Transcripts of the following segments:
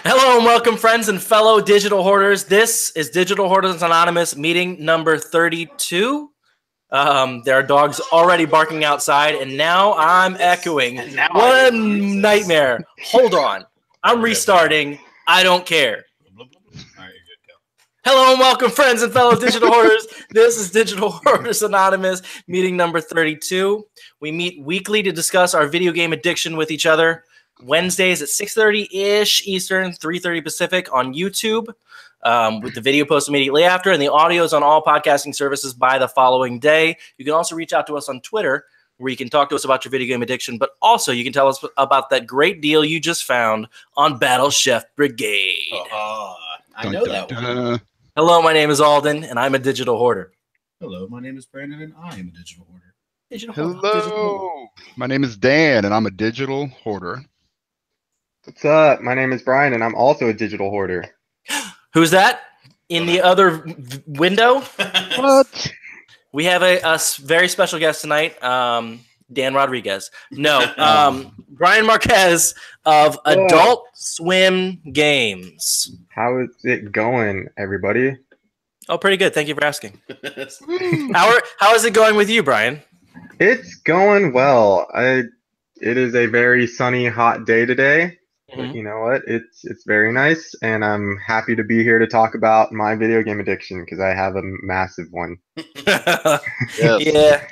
Hello and welcome, friends and fellow digital hoarders. This is Digital Hoarders Anonymous meeting number 32. There are dogs already barking outside, and now I'm echoing. What a nightmare. Hold on. I'm restarting. I don't care. Hello and welcome, friends and fellow digital hoarders. This is Digital Hoarders Anonymous, meeting number 32. We meet weekly to discuss our video game addiction with each other. Wednesdays at 6:30-ish Eastern, 3:30 Pacific on YouTube, with the video post immediately after, and the audio is on all podcasting services by the following day. You can also reach out to us on Twitter, where you can talk to us about your video game addiction, but also you can tell us about that great deal you just found on Battle Chef Brigade. I know that one. Hello, my name is Alden, and I'm a digital hoarder. Hello, my name is Brandon, and I am a digital hoarder. Hello, my name is Dan, and I'm a digital hoarder. What's up? My name is Brian, and I'm also a digital hoarder. Who's that in the other window? What? We have a very special guest tonight, Dan Rodriguez. No, Brian Marquez of Adult Swim Games. How is it going, everybody? Oh, pretty good. Thank you for asking. How is it going with you, Brian? It's going well. It is a very sunny, hot day today. But you know what? It's very nice, and I'm happy to be here to talk about my video game addiction because I have a massive one. Yes.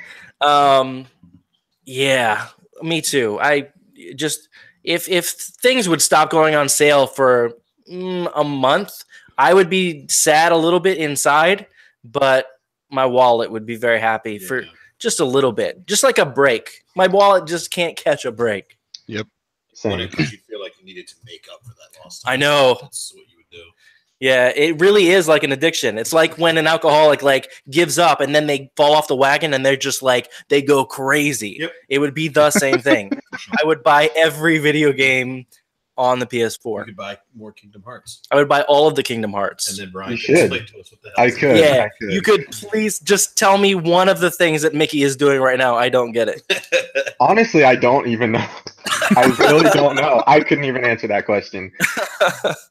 Yeah, me too. I just if things would stop going on sale for a month, I would be sad a little bit inside, but my wallet would be very happy for just a little bit, just like a break. My wallet just can't catch a break. Yep. Because you feel like you needed to make up for that lost time. I know. That's what you would do. Yeah, it really is like an addiction. It's like when an alcoholic gives up and then they fall off the wagon and they're just they go crazy. Yep. It would be the same thing. I would buy every video game on the PS4. You could buy more Kingdom Hearts. I would buy all of the Kingdom Hearts. And then Brian You can should. explain to us what the hell I could. Yeah, I could. you could please just tell me one of the things that Mickey is doing right now. I don't get it. Honestly, I don't even know. I really don't know. I couldn't even answer that question.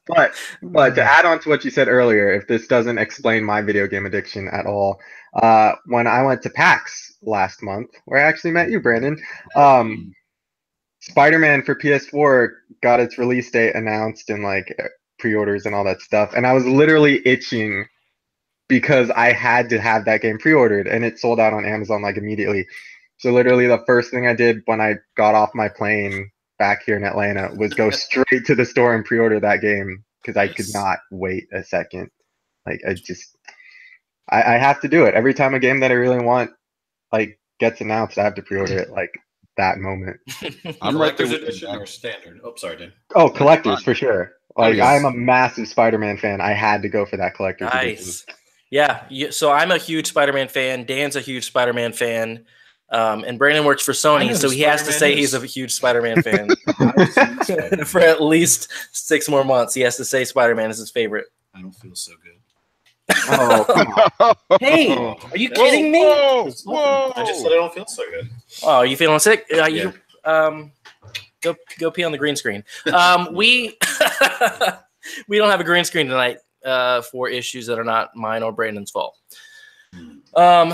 But to add on to what you said earlier, if this doesn't explain my video game addiction at all, when I went to PAX last month, where I actually met you, Brandon, Spider-Man for PS4 got its release date announced and pre-orders and all that stuff, and I was literally itching because I had to have that game pre-ordered, and it sold out on Amazon immediately. So literally the first thing I did when I got off my plane back here in Atlanta was go straight to the store and pre-order that game because I could not wait a second. I have to do it every time a game that I really want gets announced. I have to pre-order it that moment. I'm right there Collector's with edition you. or standard? Oh, sorry, Dan. Oh, collectors for sure. Yes. I'm a massive Spider-Man fan. I had to go for that collector's edition. Nice. Yeah, so I'm a huge Spider-Man fan. Dan's a huge Spider-Man fan. And Brandon works for I Sony, know so who he has to say Spider-Man he's is. a huge Spider-Man fan. I've seen Spider-Man. For at least 6 more months, he has to say Spider-Man is his favorite. I don't feel so good. Oh, come on. Hey, are you kidding me? Whoa! It's nothing. I just said I don't feel so good. Oh, are you feeling sick? Yeah. Go pee on the green screen. We we don't have a green screen tonight for issues that are not mine or Brandon's fault.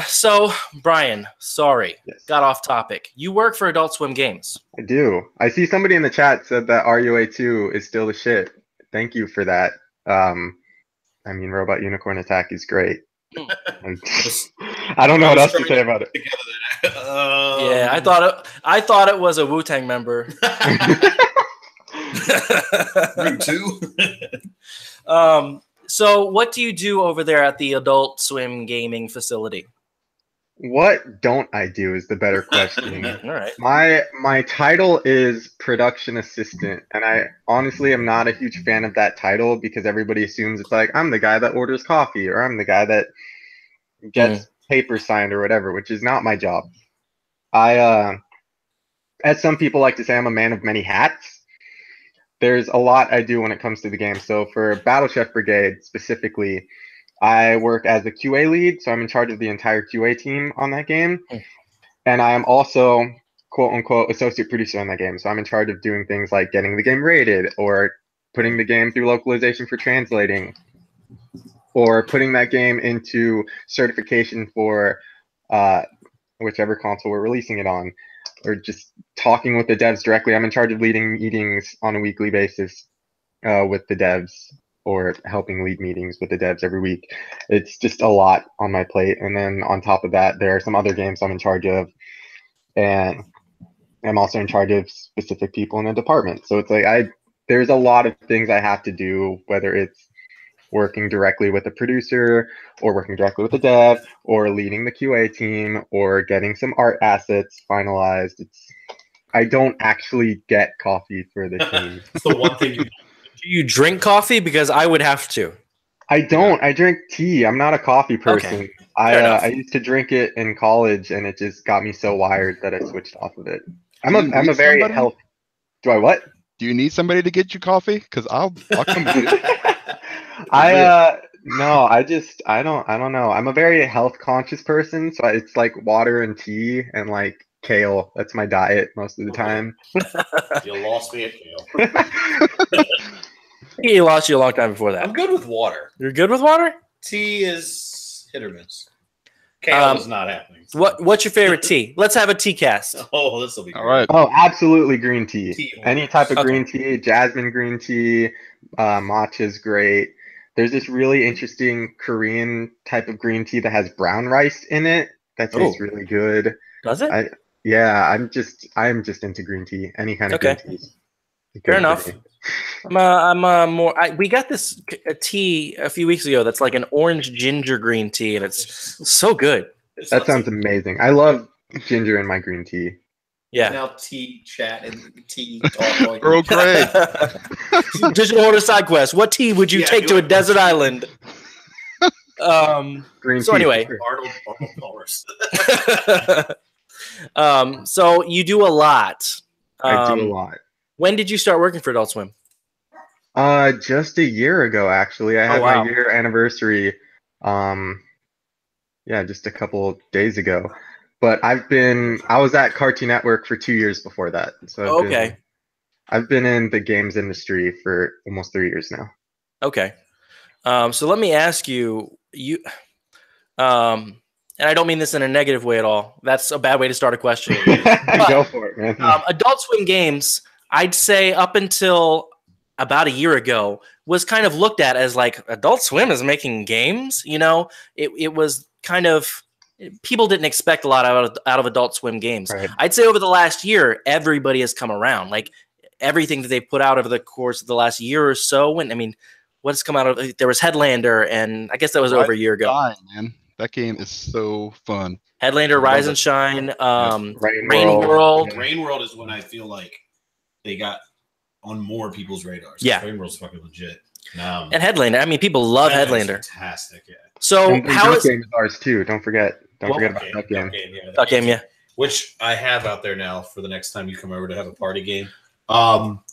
So Brian, sorry, Yes. got off topic. You work for Adult Swim Games. I do. I see somebody in the chat said that RUA2 is still the shit. Thank you for that. Robot Unicorn Attack is great. I don't know what else to say about it. Yeah, I thought it was a Wu-Tang member. Room 2. So what do you do over there at the Adult Swim Gaming facility? What don't I do is the better question. All right. My title is production assistant, and I honestly am not a huge fan of that title because everybody assumes it's I'm the guy that orders coffee or I'm the guy that gets paper signed or whatever, which is not my job. As some people like to say, I'm a man of many hats. There's a lot I do when it comes to the game. So for Battle Chef Brigade specifically, I work as the QA lead, so I'm in charge of the entire QA team on that game. And I am also, quote unquote, associate producer on that game. So I'm in charge of doing things like getting the game rated or putting the game through localization for translating, or putting that game into certification for whichever console we're releasing it on, or just talking with the devs directly. I'm in charge of leading meetings on a weekly basis with the devs, or helping lead meetings with the devs every week. It's just a lot on my plate. And then on top of that, there are some other games I'm in charge of, and I'm also in charge of specific people in the department. So it's like there's a lot of things I have to do, whether it's working directly with the producer, or working directly with the dev, or leading the QA team, or getting some art assets finalized. I don't actually get coffee for the team. It's the one thing you Do you drink coffee? Because I would have to. I don't. I drink tea. I'm not a coffee person. Okay. Fair enough. I used to drink it in college, and it just got me so wired that I switched off of it. I'm Do you a need very somebody? healthy. Do I what? Do you need somebody to get you coffee? Because I'll come get it. No, I don't know. I'm a very health conscious person, so it's like water and tea and like kale. That's my diet most of the time. You lost me at kale. He lost you a long time before that. I'm good with water. You're good with water? Tea is hit or miss. Kale is not happening. What's your favorite tea? Let's have a tea cast. Oh, this will be All great. right. Oh, absolutely green tea. Tea. Any type of Okay. green tea, jasmine green tea, matcha is great. There's this really interesting Korean type of green tea that has brown rice in it. That tastes really good. Does it? I'm just into green tea. Any kind of Okay. green tea. Fair enough. We got this tea a few weeks ago that's like an orange ginger green tea, and it's so good. That sounds amazing. I love ginger in my green tea. Yeah. Now tea chat and tea talk. Earl Grey. Digital Hoarder side quest. What tea would you take to a desert island? Green So tea. anyway. for sure. Palmer's. So you do a lot. I do a lot. When did you start working for Adult Swim? Just a year ago, actually. I had wow. my year anniversary. Just a couple days ago. But I was at Cartoon Network for 2 years before that. So I've been in the games industry for almost 3 years now. Okay. So let me ask you, and I don't mean this in a negative way at all. That's a bad way to start a question. Go for it, man. Adult Swim Games, I'd say up until about a year ago, was kind of looked at as like Adult Swim is making games. You know, it was kind of, people didn't expect a lot out of Adult Swim games. Right. I'd say over the last year, everybody has come around. Like everything that they've put out over the course of the last year or so. What's come out of, there was Headlander, and I guess that was over a year ago. Man. That game is so fun. Headlander, Rise and Shine, Rain World. Rain World is when I feel like they got on more people's radars. Yeah. Rain World's fucking legit. And Headlander. I mean, people love Headlander. Fantastic, yeah. So and how Duck is Game is ours too? Don't forget about Duck Game. Duck Game? Yeah. Which I have out there now for the next time you come over to have a party game.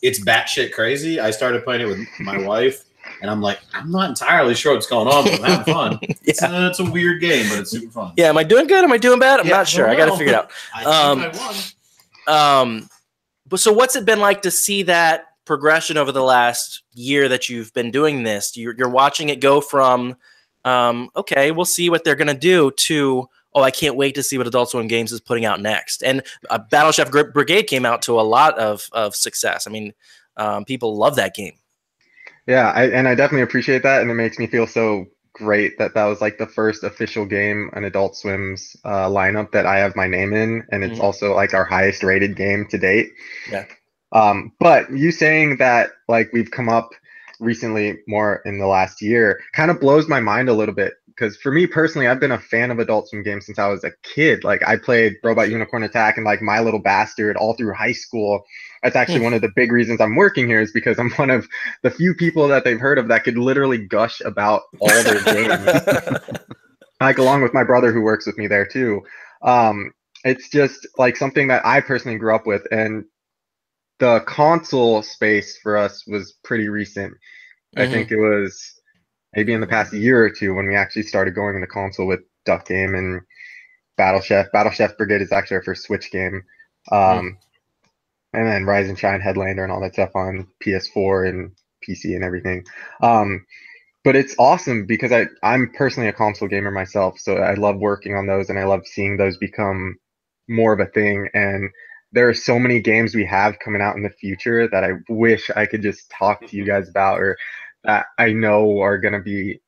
It's batshit crazy. I started playing it with my wife, and I'm like, I'm not entirely sure what's going on, but I'm having fun. It's a weird game, but it's super fun. Yeah. Am I doing good? Am I doing bad? I'm not sure. I got to figure it out. I think I won. But so what's it been like to see that progression over the last year that you've been doing this? You're watching it go from, okay, we'll see what they're going to do, to, oh, I can't wait to see what Adult Swim Games is putting out next. And Battle Chef Brigade came out to a lot of success. I mean, people love that game. Yeah, I definitely appreciate that, and it makes me feel so great that was like the first official game on Adult Swim's lineup that I have my name in, and it's also like our highest rated game to date. Yeah. But you saying that like we've come up recently more in the last year kind of blows my mind a little bit, because for me personally, I've been a fan of Adult Swim games since I was a kid. Like I played Robot Unicorn Attack and like My Little Bastard all through high school. That's actually one of the big reasons I'm working here, is because I'm one of the few people that they've heard of that could literally gush about all their games. Like along with my brother who works with me there too. It's just like something that I personally grew up with, and the console space for us was pretty recent. I think it was maybe in the past year or two when we actually started going into console with Duck Game and Battle Chef. Battle Chef Brigade is actually our first Switch game. And then Rise and Shine, Headlander, and all that stuff on PS4 and PC and everything. But it's awesome because I'm personally a console gamer myself, so I love working on those and I love seeing those become more of a thing. And there are so many games we have coming out in the future that I wish I could just talk to you guys about, or that I know are going to be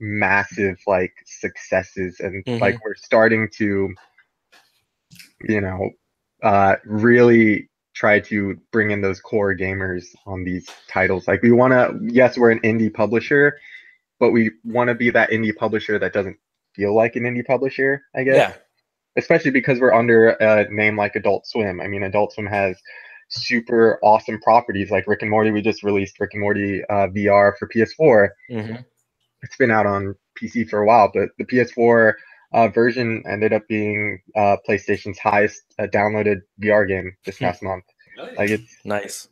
massive like successes, and like we're starting to, you know, really try to bring in those core gamers on these titles. Like we want to, yes, we're an indie publisher, but we want to be that indie publisher that doesn't feel like an indie publisher, I guess. Yeah. Especially because we're under a name like Adult Swim. I mean, Adult Swim has super awesome properties like Rick and Morty. We just released Rick and Morty VR for PS4. It's been out on PC for a while, but the PS4 version ended up being PlayStation's highest downloaded VR game this past month. Like it's nice.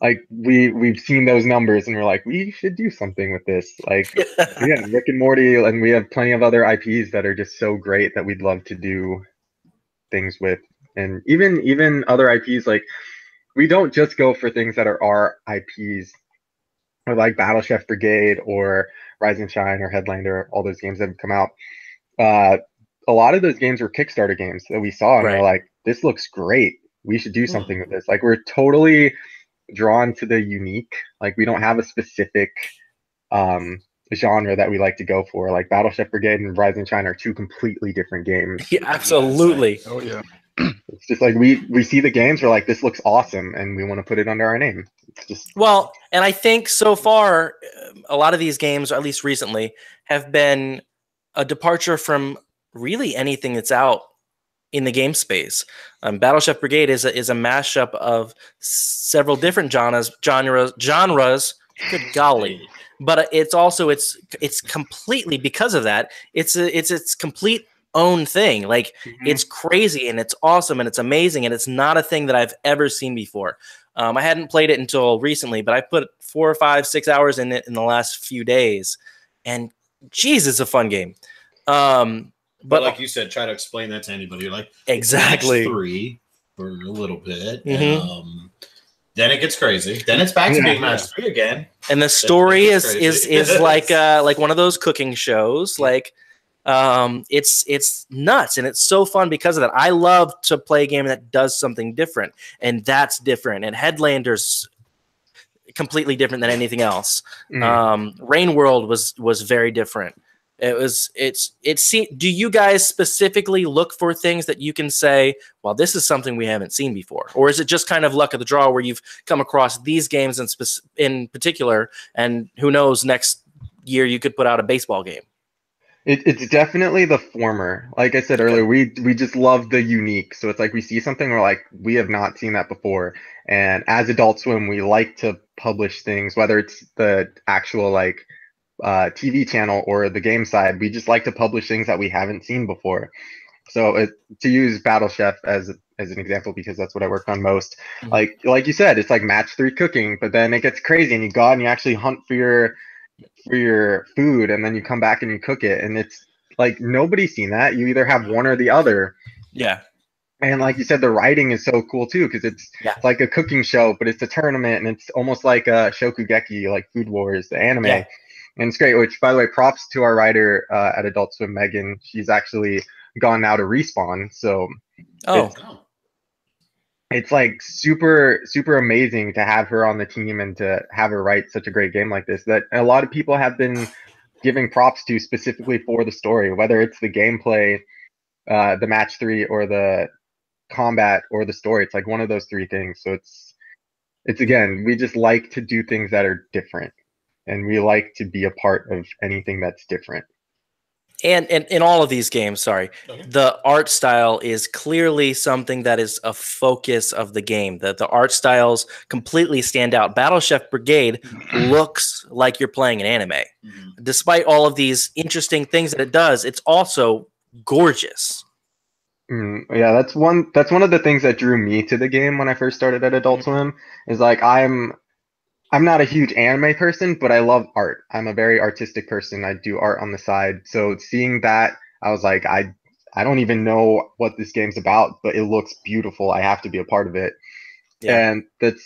Like we've seen those numbers and we're like, we should do something with this. Like again, Rick and Morty, and we have plenty of other IPs that are just so great that we'd love to do things with. And even other IPs, like we don't just go for things that are our IPs, or like Battle Chef Brigade or Rise and Shine or Headlander, all those games that have come out. A lot of those games were Kickstarter games that we saw and we're like, this looks great. We should do something with this. Like we're totally drawn to the unique. Like we don't have a specific genre that we like to go for. Like Battle Chef Brigade and Rise and Shine are two completely different games. Yeah, absolutely. Oh yeah. It's just like we see the games, we're like, this looks awesome, and we want to put it under our name. It's just well, and I think so far, a lot of these games, or at least recently, have been a departure from really anything that's out in the game space. Battle Chef Brigade is a mashup of several different genres. Good golly! But it's also it's completely, because of that. It's its complete own thing. Like it's crazy and it's awesome and it's amazing and it's not a thing that I've ever seen before. I hadn't played it until recently, but I put 4 or 5, 6 hours in it in the last few days, and geez, it's a fun game. But like you said, try to explain that to anybody. You're like, exactly, match 3 for a little bit. Then it gets crazy. Then it's back to being match 3 again. And the story is like one of those cooking shows. Like it's nuts, and it's so fun because of that. I love to play a game that does something different, and that's different. And Headlander's completely different than anything else. Rain World was very different. Do you guys specifically look for things that you can say, well, this is something we haven't seen before? Or is it just kind of luck of the draw where you've come across these games in particular, and who knows, next year you could put out a baseball game? It's definitely the former. Like I said earlier, we just love the unique. So it's like we see something, we're like, we have not seen that before. And as Adult Swim, we like to publish things, whether it's the actual like TV channel or the game side. We just like to publish things that we haven't seen before. So to use Battle Chef as an example, because that's what I work on most. Like you said, it's like match 3 cooking, but then it gets crazy and you go out and you actually hunt for your food, and then you come back and you cook it, and it's like nobody's seen that. You either have one or the other. Yeah. And like you said, the writing is so cool too, because it's like a cooking show, but it's a tournament, and it's almost like a Shokugeki, like Food Wars, the anime. And it's great, which, by the way, props to our writer at Adult Swim, Megan. She's actually gone now to Respawn. So it's like super, super amazing to have her on the team and to have her write such a great game like this that a lot of people have been giving props to specifically for the story, whether it's the gameplay, the match 3, or the combat, or the story. It's like one of those 3 things. So it's again, we just like to do things that are different, and we like to be a part of anything that's different. And in all of these games, the art style is clearly something that is a focus of the game. The art styles completely stand out. Battle Chef Brigade looks like you're playing an anime. Despite all of these interesting things that it does, it's also gorgeous. Yeah, that's one of the things that drew me to the game when I first started at Adult Swim. Is like I'm not a huge anime person, but I love art. I'm a very artistic person. I do art on the side. So seeing that, I was like, I don't even know what this game's about, but it looks beautiful. I have to be a part of it. And that's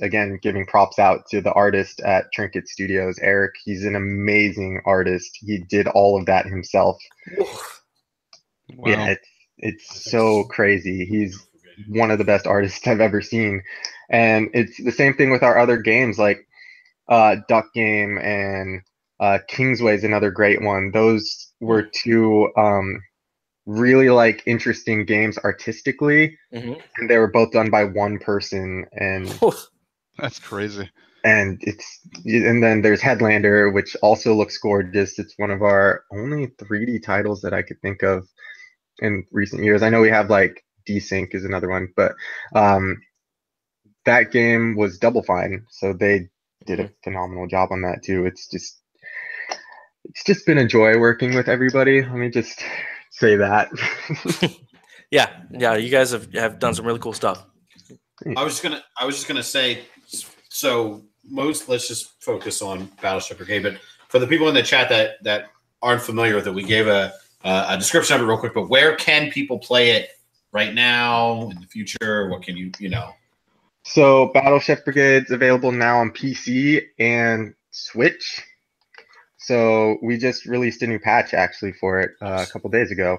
again, giving props out to the artist at Trinket Studios, Eric. He's an amazing artist. He did all of that himself. Wow. Yeah, it's so crazy. He's one of the best artists I've ever seen. And it's the same thing with our other games, like Duck Game and Kingsway is another great one. Those were two really like interesting games artistically, and they were both done by one person. And that's crazy. And then there's Headlander, which also looks gorgeous. It's one of our only 3D titles that I could think of in recent years. I know we have like Desync is another one, but that game was Double Fine, so they did a phenomenal job on that too. It's just been a joy working with everybody. Let me just say that. yeah, you guys have done some really cool stuff. I was just gonna say, so let's just focus on Battle Chef Brigade, but for the people in the chat that aren't familiar with it, we gave a description of it real quick, but where can people play it right now, in the future? What can you know? So Battle Chef Brigade's available now on PC and Switch. So we just released a new patch actually for it a couple days ago.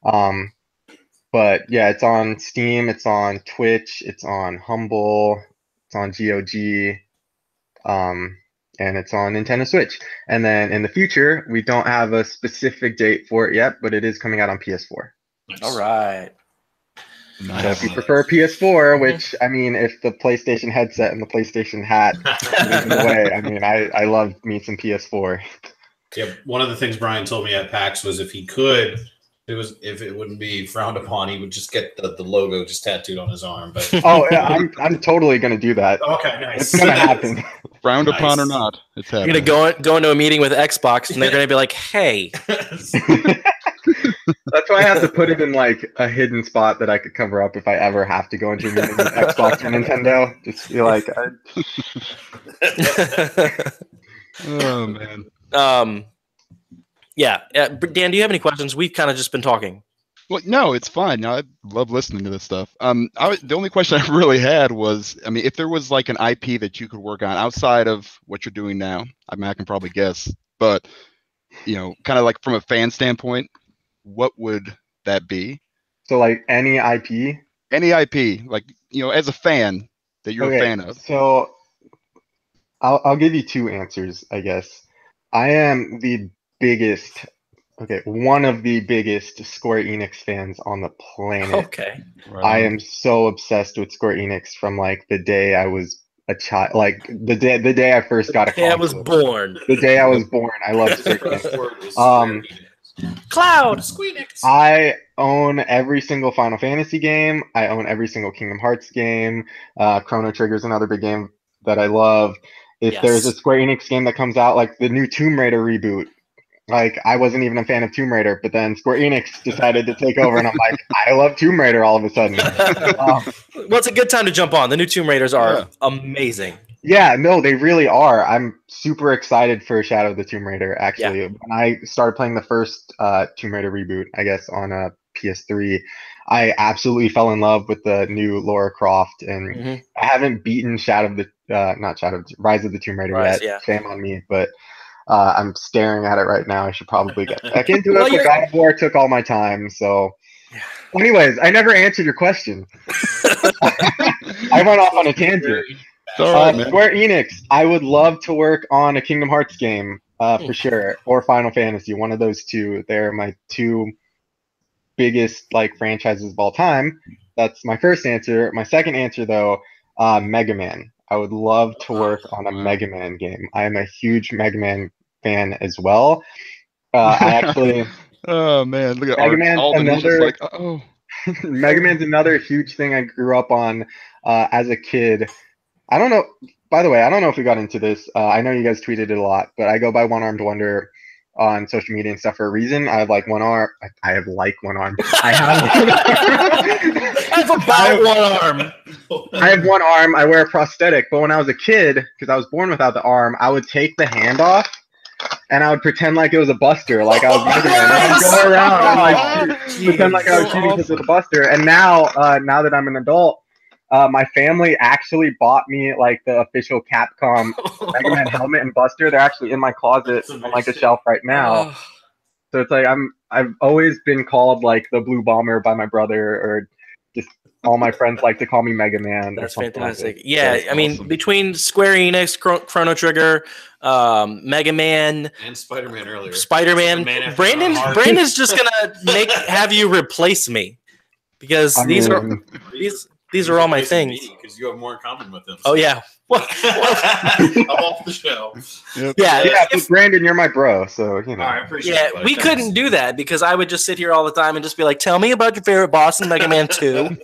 But yeah, it's on Steam, it's on Twitch, it's on Humble, it's on GOG, and it's on Nintendo Switch. And then in the future, we don't have a specific date for it yet, but it is coming out on PS4. Nice. All right. Nice. So if you prefer PS4, which I mean, if the PlayStation headset and the PlayStation hat is in the way, I mean, I love me some PS4. Yeah, one of the things Brian told me at PAX was if it wouldn't be frowned upon, he would just get the logo just tattooed on his arm. But oh yeah, I'm totally gonna do that. Okay, nice. It's gonna happen. Frowned upon or not, it's happening. You're gonna go into a meeting with Xbox, and they're gonna be like, "Hey." That's why I have to put it in like a hidden spot that I could cover up if I ever have to go into a meeting with Xbox or Nintendo. Just be like, oh man. Yeah. Dan, do you have any questions? We've kind of just been talking. Well, no, it's fine. No, I love listening to this stuff. The only question I really had was, I mean, if there was like an IP that you could work on outside of what you're doing now, I mean, I can probably guess, but kind of like from a fan standpoint, what would that be? So like any IP? Any IP, like, as a fan that you're a fan of. So I'll give you two answers, I guess. I am one of the biggest Square Enix fans on the planet. Okay. Right. I am so obsessed with Square Enix from like the day I was a child, like the day I first got a console. I was born. The day I was born, I loved Square Enix. Cloud. Squeenix. I own every single Final Fantasy game. I own every single Kingdom Hearts game. Chrono Trigger's another big game that I love. If there's a Square Enix game that comes out, like the new Tomb Raider reboot, like I wasn't even a fan of Tomb Raider, but then Square Enix decided to take over, and I'm like, I love Tomb Raider all of a sudden. Well, it's a good time to jump on. The new Tomb Raiders are amazing. Yeah, no, they really are. I'm super excited for Shadow of the Tomb Raider, actually. Yeah. When I started playing the first Tomb Raider reboot, I guess, on PS3, I absolutely fell in love with the new Lara Croft, and I haven't beaten Rise of the Tomb Raider yet. Yeah. Shame on me, but I'm staring at it right now. I should probably get back into it. But God of War took all my time, so... Anyways, I never answered your question. I went off on a tangent. Square Enix, I would love to work on a Kingdom Hearts game for sure, or Final Fantasy, one of those two. They're my two biggest like franchises of all time. That's my first answer. My second answer, though, Mega Man. I would love to work on a Mega Man game. I am a huge Mega Man fan as well. I actually. Oh man, look at Mega Man's another. Like, Mega Man's another huge thing I grew up on as a kid. I don't know. By the way, I don't know if we got into this. I know you guys tweeted it a lot, but I go by One Armed Wonder on social media and stuff for a reason. I have like one arm. I have like one arm. I have about one arm. I have one arm. I wear a prosthetic. But when I was a kid, because I was born without the arm, I would take the hand off and I would pretend like it was a buster, like I was Mega Man. I would go around and like pretend like I was shooting because of the buster. And now that I'm an adult, My family actually bought me like the official Capcom Mega Man helmet and Buster. They're actually in my closet on like a shelf right now. So it's like I've always been called like the Blue Bomber by my brother, or just all my friends like to call me Mega Man. That's or fantastic. Like yeah, That's I mean, awesome. between Square Enix, Chrono Trigger, Mega Man, And Spider-Man earlier. Spider-Man, Man after Brandon, my heart. Brandon's just gonna have you replace me because I these mean, these are all my things. Because you have more in common with them. Oh yeah. Well, I'm off the show. Yep. yeah. yeah, but Brandon, you're my bro, so you know. All right, I appreciate Yeah, it, buddy. we Thanks. couldn't do that because I would just sit here all the time and just be like, "Tell me about your favorite boss in Mega Man 2."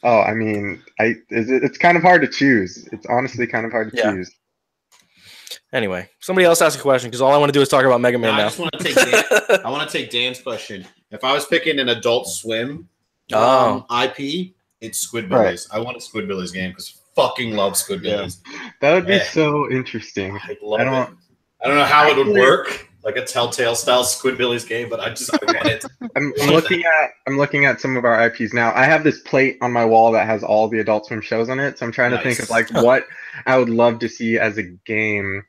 Oh, I mean, it's kind of hard to choose. It's honestly kind of hard to Yeah. choose. Anyway, somebody else ask a question because all I want to do is talk about Mega Man I now. just want to take Dan, I want to take Dan's question. If I was picking an Adult Swim IP, it's Squidbillies. Right. I want a Squidbillies game because fucking love Squidbillies. That would be Yeah. so interesting. I love I it. don't. I don't know how it would Actually- work, like a Telltale style Squidbillies game, but I want it. I'm looking at some of our IPs now. I have this plate on my wall that has all the Adult Swim shows on it. So I'm trying to think of like what I would love to see as a game.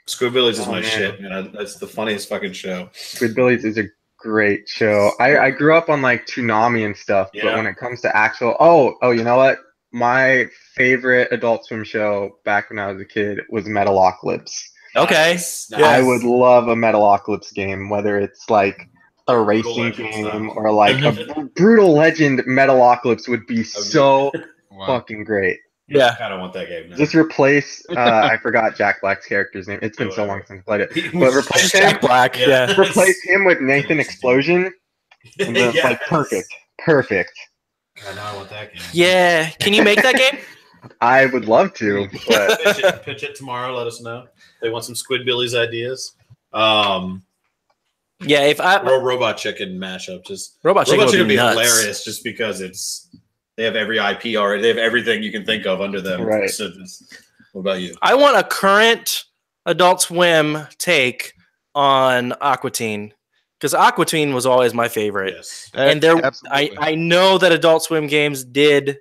Squidbillies is Oh, my man. shit, man. That's the funniest fucking show. Squidbillies is a great show. I grew up on like Toonami and stuff, but Yeah. when it comes to actual you know what? My favorite Adult Swim show back when I was a kid was Metalocalypse. Okay. Nice. I would love a Metalocalypse game, whether it's like a Brutal racing Legend game style. or like a Brutal Legend. Metalocalypse would be so Wow. fucking great. Yeah. I kind of want that game now. Just replace I forgot Jack Black's character's name. It's been so long since I played it. But replace him, Jack Black. Yeah. replace him with Nathan Explosion, and then it's like Yes. perfect. I know I want that game. Yeah. Can you make that game? I would love to, but pitch it tomorrow. Let us know. They want some Squidbillies ideas. Yeah. If I Or a Robot Chicken mashup. Just Robot Chicken Robot Chicken would be nuts. hilarious just because they have every IP already. They have everything you can think of under them. Right. So what about you? I want a current Adult Swim take on Aqua Teen because Aqua Teen was always my favorite. Yes. And there, Absolutely. I know that Adult Swim games did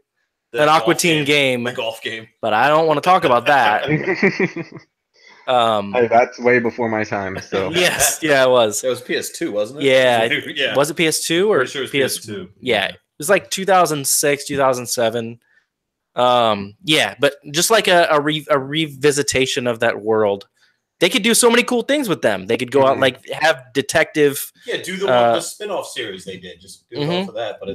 The an Aqua golf Teen game, The golf game. but I don't want to talk about that. Hey, that's way before my time. So Yes, yeah, it was. That was PS2, wasn't it? Yeah, yeah. Was it PS2 or Pretty sure it was PS2. Yeah, it was like 2006, 2007. Yeah, but just like a revisitation of that world. They could do so many cool things with them. They could go out like have detective. Yeah, do the spin-off series they did. Just do it Mhm. off of that. But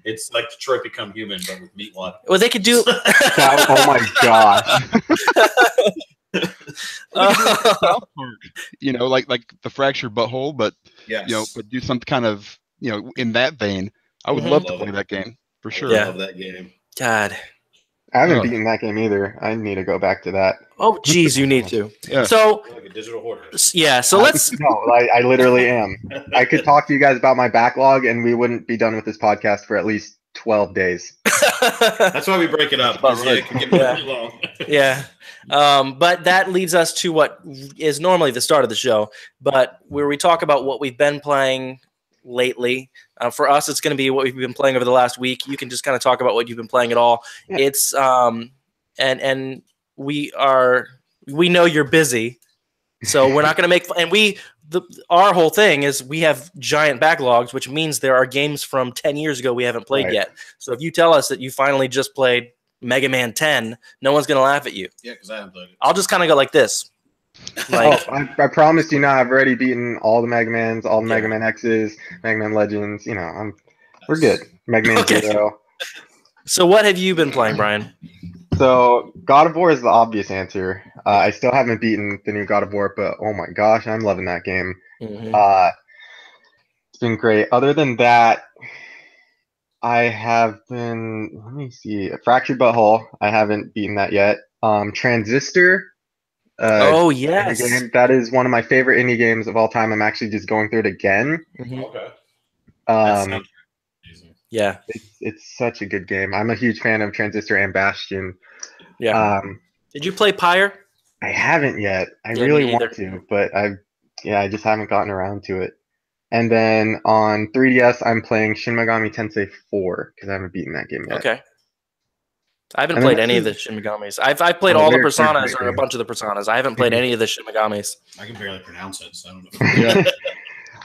it's like Detroit Become Human, but with Meatwad. Well, they could do. oh my gosh. You know, like the fractured butthole, but Yes. you know, but do some kind of in that vein. I would Mhm. love to Love play it. that game for sure. Yeah. I love that game. God. I haven't Oh. beaten that game either. I need to go back to that. Oh, geez, you need to. Yeah. So You're like a digital hoarder. yeah, so let's. No, I literally am. I could talk to you guys about my backlog, and we wouldn't be done with this podcast for at least 12 days. That's why we break it up. 'Cause, it can get really long. Yeah. But that leads us to what is normally the start of the show, but where we talk about what we've been playing lately. For us, it's going to be what we've been playing over the last week. You can just kind of talk about what you've been playing at all. Yeah. It's and we know you're busy, so we're not going to make our whole thing is we have giant backlogs, which means there are games from 10 years ago we haven't played Right. yet. So if you tell us that you finally just played Mega Man 10, no one's going to laugh at you. Yeah, because I haven't played it. I'll just kind of go like this. Like, I promise you now, I've already beaten all the Mega Mans, all the Yeah. Mega Man X's, Mega Man Legends. You know, we're good. Mega Man Okay. 0. so what have you been playing, Brian? So God of War is the obvious answer. I still haven't beaten the new God of War, but oh my gosh, I'm loving that game. Mhm. It's been great. Other than that, I have been. Let me see. Fractured Butthole. I haven't beaten that yet. Transistor. Oh indie yes. game. That is one of my favorite indie games of all time. I'm actually just going through it again. Mhm. Okay. That sounds amazing. Yeah. It's such a good game. I'm a huge fan of Transistor and Bastion. Yeah. Did you play Pyre? I haven't yet. I Yeah, really me want either. to, but I just haven't gotten around to it. And then on 3DS, I'm playing Shin Megami Tensei 4 because I haven't beaten that game yet. Okay. I haven't And then played any of the Shin Megamis. I've played Oh, all the they're Personas great or a games. bunch of the Personas. I haven't played any of the Shin Megamis. I can barely pronounce it, so I don't know.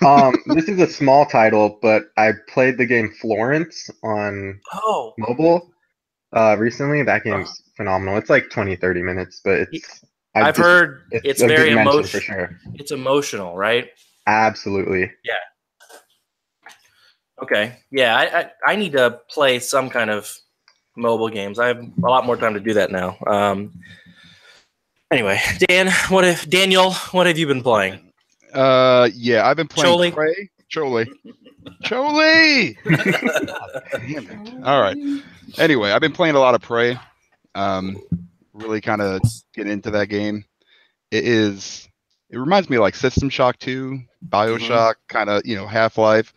Yeah. This is a small title, but I played the game Florence on Oh, mobile recently. That game's phenomenal. It's like 20, 30 minutes, but I've heard it's it's a very good mention for emotional. sure. It's emotional, right? Absolutely. Okay. Yeah, I need to play some kind of mobile games. I have a lot more time to do that now. Anyway, Daniel, what have you been playing? Yeah, I've been playing Choli? Prey. Choli! Damn it. All right. Anyway, I've been playing a lot of Prey. Really kind of getting into that game. It reminds me of like System Shock 2, BioShock, kind of, Half-Life.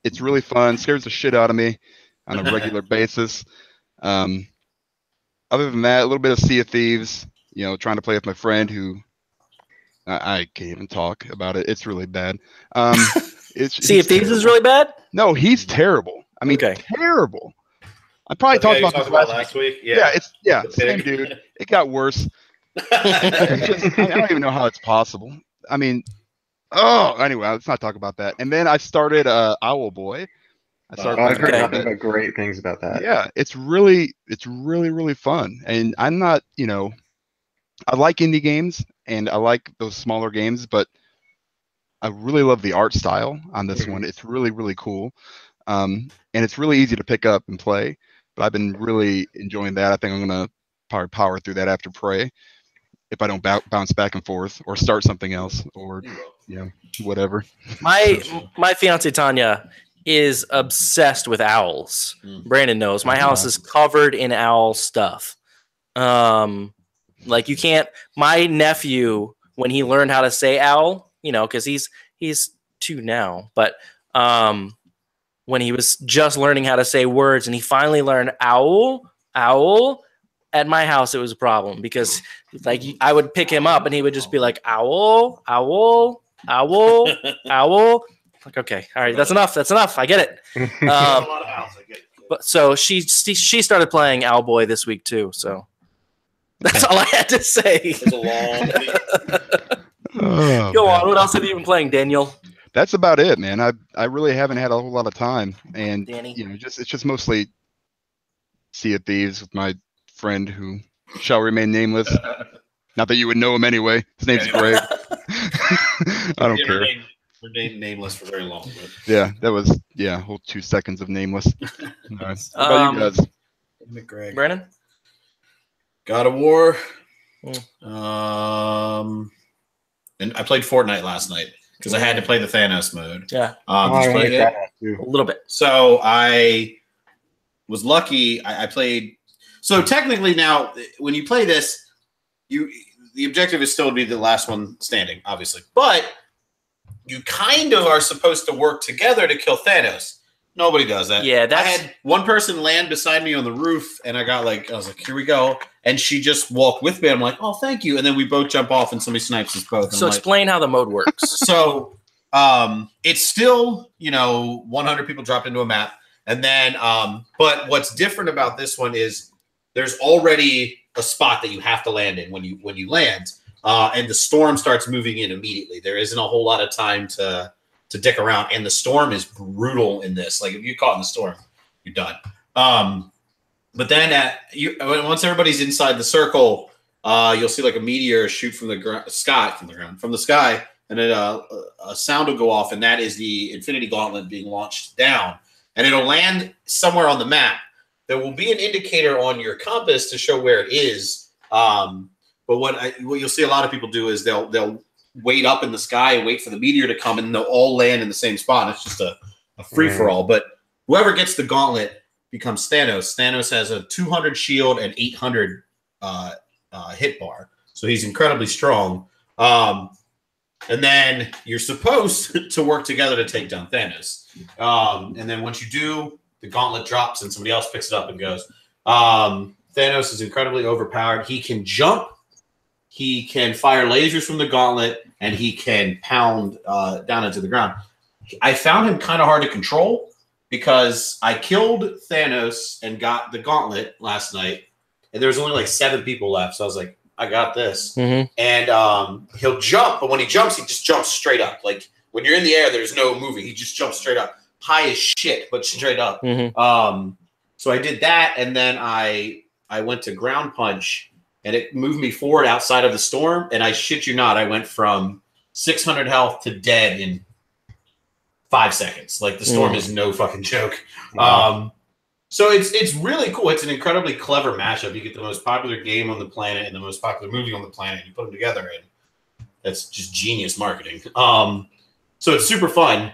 It's really fun, scares the shit out of me on a regular basis. Other than that, a little bit of Sea of Thieves, trying to play with my friend who I can't even talk about it. It's really bad. Sea of Thieves is really bad? No, he's terrible. I mean, terrible. I probably talked about this last week. Yeah, same dude. It got worse. I don't even know how it's possible. I mean, anyway, let's not talk about that. And then I started Owl Boy. I've heard nothing but great things about that. Yeah, it's really fun. And I'm not, I like indie games and I like those smaller games, but I really love the art style on this one. It's really, really cool. And it's really easy to pick up and play. But I've been really enjoying that. I think I'm going to probably power through that after Prey if I don't bounce back and forth or start something else or, whatever. My fiance Tanya is obsessed with owls. Brandon knows. My house is covered in owl stuff. Like you can't. My nephew, when he learned how to say owl, because he's 2 now, but when he was just learning how to say words, and he finally learned owl. At my house, it was a problem because, like, I would pick him up and he would just be like owl. Like, okay, all right, that's enough. I get it. But so she started playing Owlboy this week too. So that's all I had to say. It's a long Go on. What else have you been playing, Daniel? That's about it, man. I really haven't had a whole lot of time, and Danny? it's just mostly Sea of Thieves with my friend who shall remain nameless. Not that you would know him anyway. His name's Greg. I don't care. Remain nameless for very long. But. Yeah, that was a whole 2 seconds of nameless. What about you guys? McGregor. Brandon? God of War. And I played Fortnite last night because I had to play the Thanos mode. Yeah. Did you play it? A little bit. So I was lucky. I played. So technically now, when you play this, the objective is still to be the last one standing, obviously. But you kind of are supposed to work together to kill Thanos. Nobody does that. Yeah, I had one person land beside me on the roof, and I was like, here we go. And she just walked with me. I'm like, oh, thank you. And then we both jump off, and somebody snipes us both. So explain how the mode works. So it's still, 100 people dropped into a map. And then, but what's different about this one is there's already a spot that you have to land in when you land. And the storm starts moving in immediately. There isn't a whole lot of time to dick around. And the storm is brutal in this. Like if you caught in the storm, you're done. But then once everybody's inside the circle, you'll see like a meteor shoot from the sky, and then a sound will go off, and that is the Infinity Gauntlet being launched down, and it'll land somewhere on the map. There will be an indicator on your compass to show where it is. But what you'll see a lot of people do is they'll wait up in the sky and wait for the meteor to come, and they'll all land in the same spot. And it's just a free for all. But whoever gets the gauntlet becomes Thanos. Thanos has a 200 shield and 800 hit bar, so he's incredibly strong. And then you're supposed to work together to take down Thanos. And then once you do, the gauntlet drops and somebody else picks it up and goes. Thanos is incredibly overpowered. He can jump. He can fire lasers from the gauntlet, and he can pound down into the ground. I found him kind of hard to control because I killed Thanos and got the gauntlet last night, and there was only like 7 people left. So I was like, I got this. Mm-hmm. And he'll jump, but when he jumps, he just jumps straight up. Like when you're in the air, there's no moving. He just jumps straight up. High as shit, but straight up. Mm-hmm. So I did that, and then I went to ground punch, and it moved me forward outside of the storm, and I shit you not, I went from 600 health to dead in 5 seconds. Like the storm is no fucking joke. Wow. So it's really cool. It's an incredibly clever mashup. You get the most popular game on the planet and the most popular movie on the planet. You put them together, and that's just genius marketing. So it's super fun.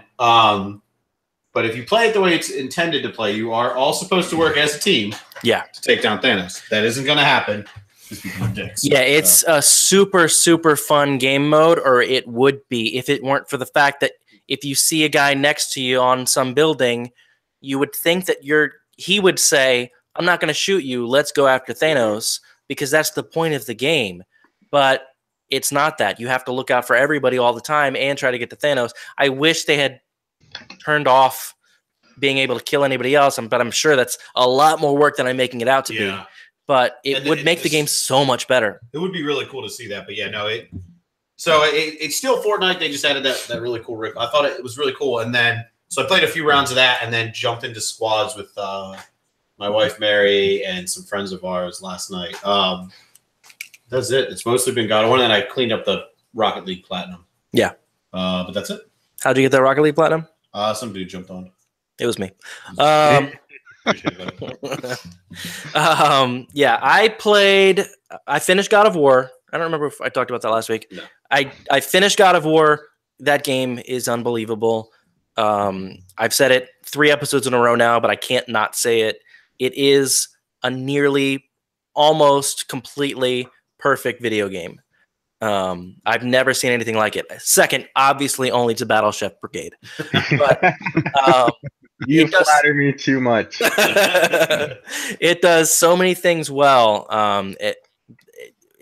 But if you play it the way it's intended to play, you are all supposed to work as a team. Yeah. To take down Thanos. That isn't going to happen. Just because of dicks. Yeah, it's a super, super fun game mode, or it would be if it weren't for the fact that if you see a guy next to you on some building, you would think that he would say, I'm not going to shoot you. Let's go after Thanos, because that's the point of the game. But it's not that. You have to look out for everybody all the time and try to get to Thanos. I wish they had turned off being able to kill anybody else, but I'm sure that's a lot more work than I'm making it out to be. But it would make the game so much better. It would be really cool to see that. But yeah, no, it's still Fortnite. They just added that really cool riff. I thought it was really cool. And then, so I played a few rounds of that and then jumped into squads with my wife, Mary, and some friends of ours last night. That's it. It's mostly been God of War, and then I cleaned up the Rocket League Platinum. Yeah. But that's it. How'd you get that Rocket League Platinum? Some dude jumped on. It was me. Appreciate Yeah, I finished God of War. I don't remember if I talked about that last week. No. I finished God of War. That game is unbelievable. I've said it 3 episodes in a row now, but I can't not say it. It is a nearly almost completely perfect video game. I've never seen anything like it. Second, obviously, only to Battle Chef Brigade. But you flatter me too much. It does so many things well.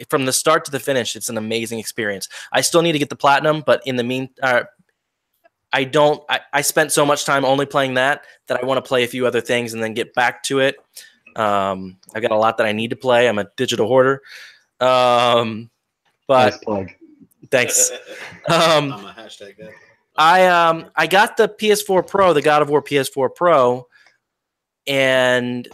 From the start to the finish, it's an amazing experience. I still need to get the platinum, but in the meantime, I spent so much time only playing that I want to play a few other things and then get back to it. I've got a lot that I need to play. I'm a digital hoarder. But nice plug. Thanks. I'm a hashtag guy. I got the PS4 Pro, the God of War PS4 Pro, and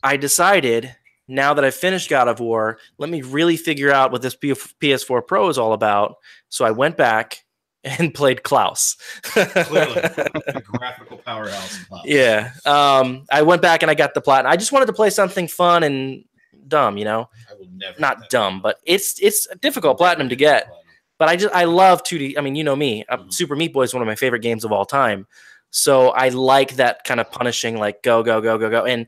I decided now that I've finished God of War, let me really figure out what this PS4 Pro is all about. So I went back and played Klaus. Clearly, a graphical powerhouse. Klaus. Yeah. I went back and I got the platinum. I just wanted to play something fun and dumb, you know. I will never. Not dumb, but it's a difficult platinum to get. But I love 2D. I mean, you know me. Super Meat Boy is one of my favorite games of all time. So I like that kind of punishing, like go. And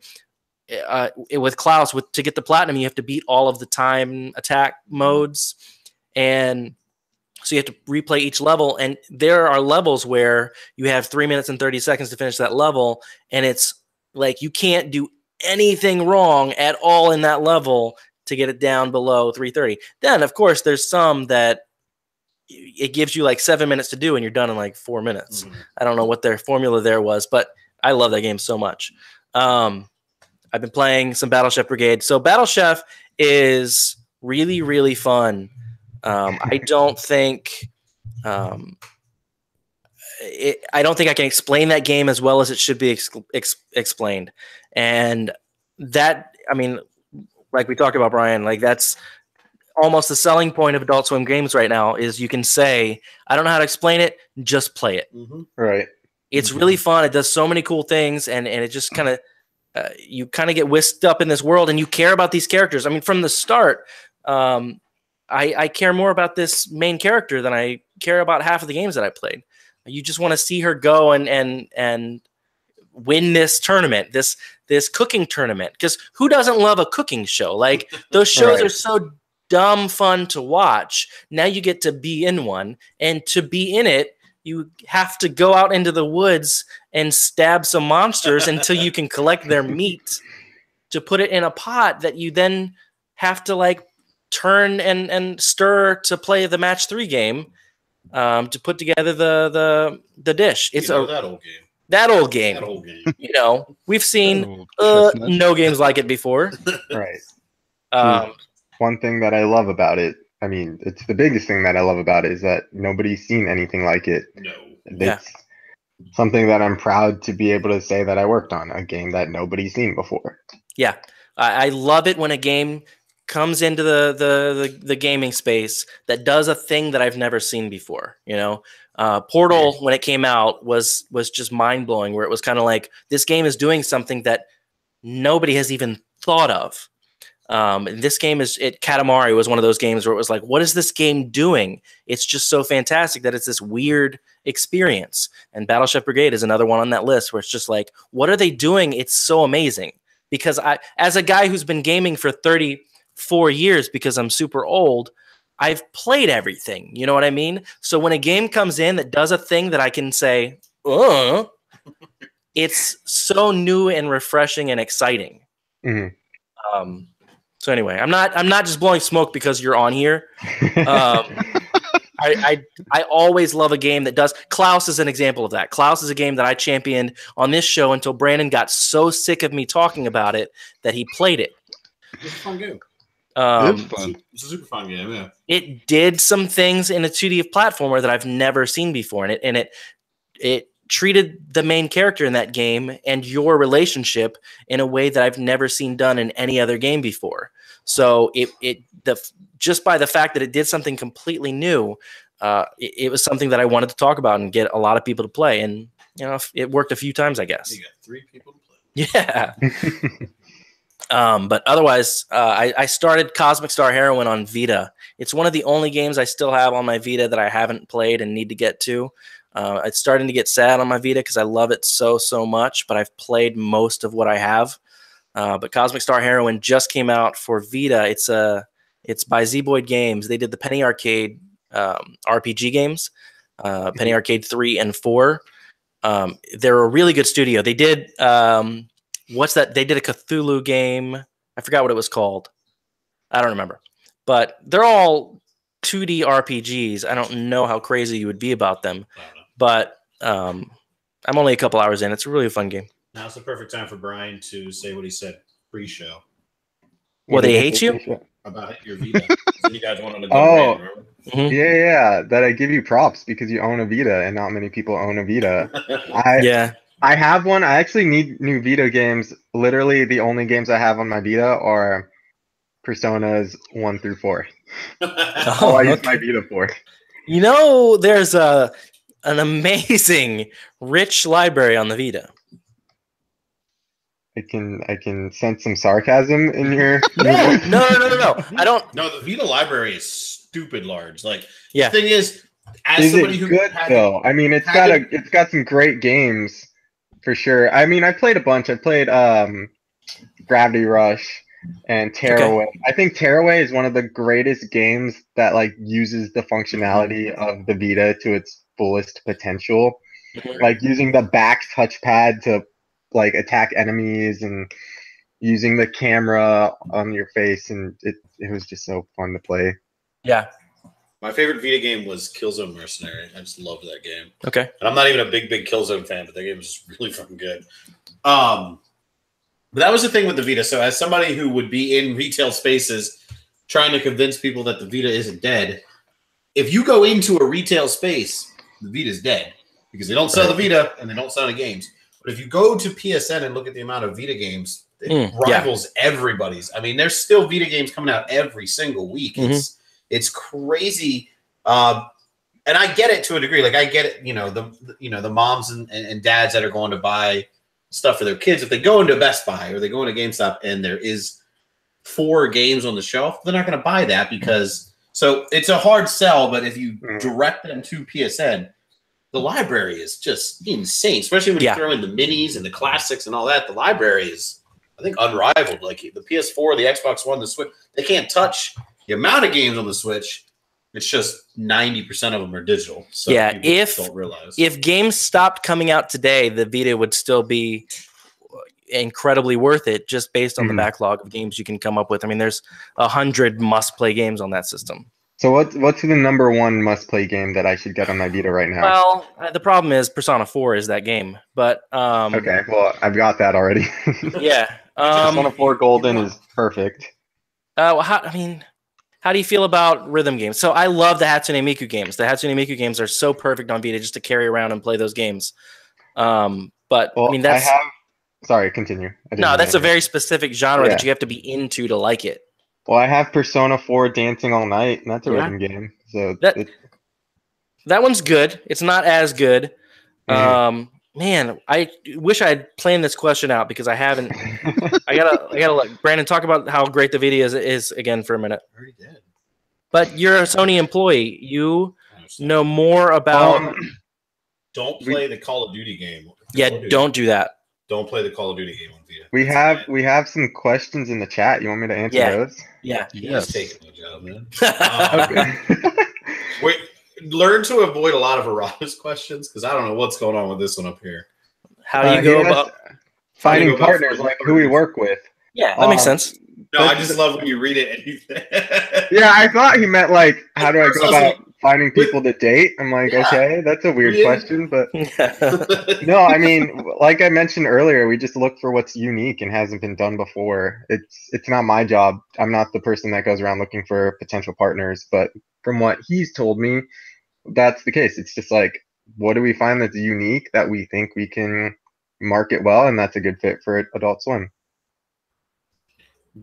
with Klaus, to get the platinum, you have to beat all of the time attack modes, and so you have to replay each level. And there are levels where you have 3 minutes and 30 seconds to finish that level, and it's like you can't do anything wrong at all in that level to get it down below 3:30. Then, of course, there's some that it gives you like 7 minutes to do, and you're done in like 4 minutes. I don't know what their formula there was, but I love that game so much. I've been playing some Battle Chef Brigade. So Battle Chef is really, really fun. I don't think I can explain that game as well as it should be explained. And that, I mean, like we talked about, Brian, like that's almost the selling point of Adult Swim games right now is you can say, I don't know how to explain it, just play it. Right. It's really fun. It does so many cool things, and it just kind of you kind of get whisked up in this world, and you care about these characters. I mean, from the start, I care more about this main character than I care about half of the games that I played. You just want to see her go and win this tournament, this cooking tournament, because who doesn't love a cooking show? Like those shows are so dumb fun to watch. Now you get to be in one, and to be in it, you have to go out into the woods and stab some monsters until you can collect their meat to put it in a pot that you then have to like turn and stir to play the match 3 game. to put together the dish. It's that old game. That old game. That old game. You know, we've seen chestnut. no games like it before. Right. Um, One thing that I love about it, I mean, it's the biggest thing that I love about it, is that nobody's seen anything like it. No. It's something that I'm proud to be able to say that I worked on, a game that nobody's seen before. Yeah, I love it when a game comes into the gaming space that does a thing that I've never seen before. You know, Portal, when it came out, was just mind blowing. Where it was kind of like, this game is doing something that nobody has even thought of. And this game Katamari was one of those games where it was like, what is this game doing? It's just so fantastic that it's this weird experience. And Battle Chef Brigade is another one on that list where it's just like, what are they doing? It's so amazing. Because as a guy who's been gaming for 34 years, because I'm super old, I've played everything. You know what I mean? So when a game comes in that does a thing that I can say, it's so new and refreshing and exciting. Mm-hmm. So anyway, I'm not just blowing smoke because you're on here. I always love a game that does. Klaus is an example of that. Klaus is a game that I championed on this show until Brandon got so sick of me talking about it that he played it. It's a fun game. It's fun. It's a super fun game, yeah. It did some things in a 2D platformer that I've never seen before, and it treated the main character in that game and your relationship in a way that I've never seen done in any other game before. So just by the fact that it did something completely new, it was something that I wanted to talk about and get a lot of people to play. And you know, it worked a few times, I guess. You got 3 people to play. Yeah. But otherwise, I started Cosmic Star Heroine on Vita. It's one of the only games I still have on my Vita that I haven't played and need to get to. It's starting to get sad on my Vita because I love it so much, but I've played most of what I have. But Cosmic Star Heroine just came out for Vita. It's by Z-Boyd Games. They did the Penny Arcade RPG games, Penny Arcade 3 and 4. They're a really good studio. They did what's that? They did a Cthulhu game. I forgot what it was called. I don't remember. But they're all 2D RPGs. I don't know how crazy you would be about them. But I'm only a couple hours in. It's a really fun game. Now's the perfect time for Brian to say what he said pre-show. Well, they hate you? About your Vita. You guys wanted to go remember? Mm-hmm. Yeah, that I give you props because you own a Vita and not many people own a Vita. I have one. I actually need new Vita games. Literally, the only games I have on my Vita are Personas 1 through 4. All I use my Vita for. You know, there's an amazing, rich library on the Vita. I can sense some sarcasm in your. No. I don't. No, the Vita library is stupid large. Like, yeah. The thing is somebody who good though? I mean, it's got some great games for sure. I mean, I played a bunch. I played Gravity Rush and Tearaway. Okay. I think Tearaway is one of the greatest games that like uses the functionality of the Vita to its fullest potential. Like using the back touchpad to like attack enemies and using the camera on your face, and it was just so fun to play. Yeah. My favorite Vita game was Killzone Mercenary. I just loved that game. Okay. And I'm not even a big Killzone fan, but that game was just really fucking good. But that was the thing with the Vita. So as somebody who would be in retail spaces trying to convince people that the Vita isn't dead, if you go into a retail space, the Vita's dead because they don't sell the Vita and they don't sell the games. But if you go to PSN and look at the amount of Vita games, it rivals everybody's. I mean, there's still Vita games coming out every single week. It's crazy. And I get it to a degree. Like I get it, the moms and dads that are going to buy stuff for their kids. If they go into Best Buy or they go into GameStop and there is 4 games on the shelf, they're not going to buy that because so it's a hard sell. But if you direct them to PSN, the library is just insane, especially when you throw in the minis and the classics and all that. The library is, I think, unrivaled. Like the PS4, the Xbox One, the Switch, they can't touch the amount of games on the Switch. It's just 90% of them are digital. So if don't realize. If games stopped coming out today, the Vita would still be incredibly worth it just based on the backlog of games you can come up with. I mean, there's 100 must-play games on that system. So what's the number one must-play game that I should get on my Vita right now? Well, the problem is Persona 4 is that game, but Okay, well, I've got that already. yeah. Persona 4 Golden is perfect. How do you feel about rhythm games? So I love the Hatsune Miku games. The Hatsune Miku games are so perfect on Vita just to carry around and play those games. But Well, I mean, that's Sorry, continue. that's a very specific genre that you have to be into to like it. Well, I have Persona 4 Dancing All Night, and that's a rhythm game. So that one's good. It's not as good. Man, I wish I had planned this question out because I haven't. I gotta let Brandon talk about how great the video is again for a minute. I already did. But you're a Sony employee. You know more about. Don't play the Call of Duty game. Don't do that. Don't play the Call of Duty game on Vita. We have some questions in the chat. You want me to answer those? Yeah. He's taking my job, man. Wait. Learn to avoid a lot of Hoarders questions because I don't know what's going on with this one up here. How do you go about finding partners, like who we work with? Yeah, that makes sense. No, I just love when you read it and you. Yeah, I thought he meant like, how do I go about finding people to date? I'm like, okay, that's a weird question, but no, I mean, like I mentioned earlier, we just look for what's unique and hasn't been done before. It's not my job. I'm not the person that goes around looking for potential partners, but from what he's told me, that's the case. It's just like, what do we find that's unique that we think we can market well, and that's a good fit for Adult Swim.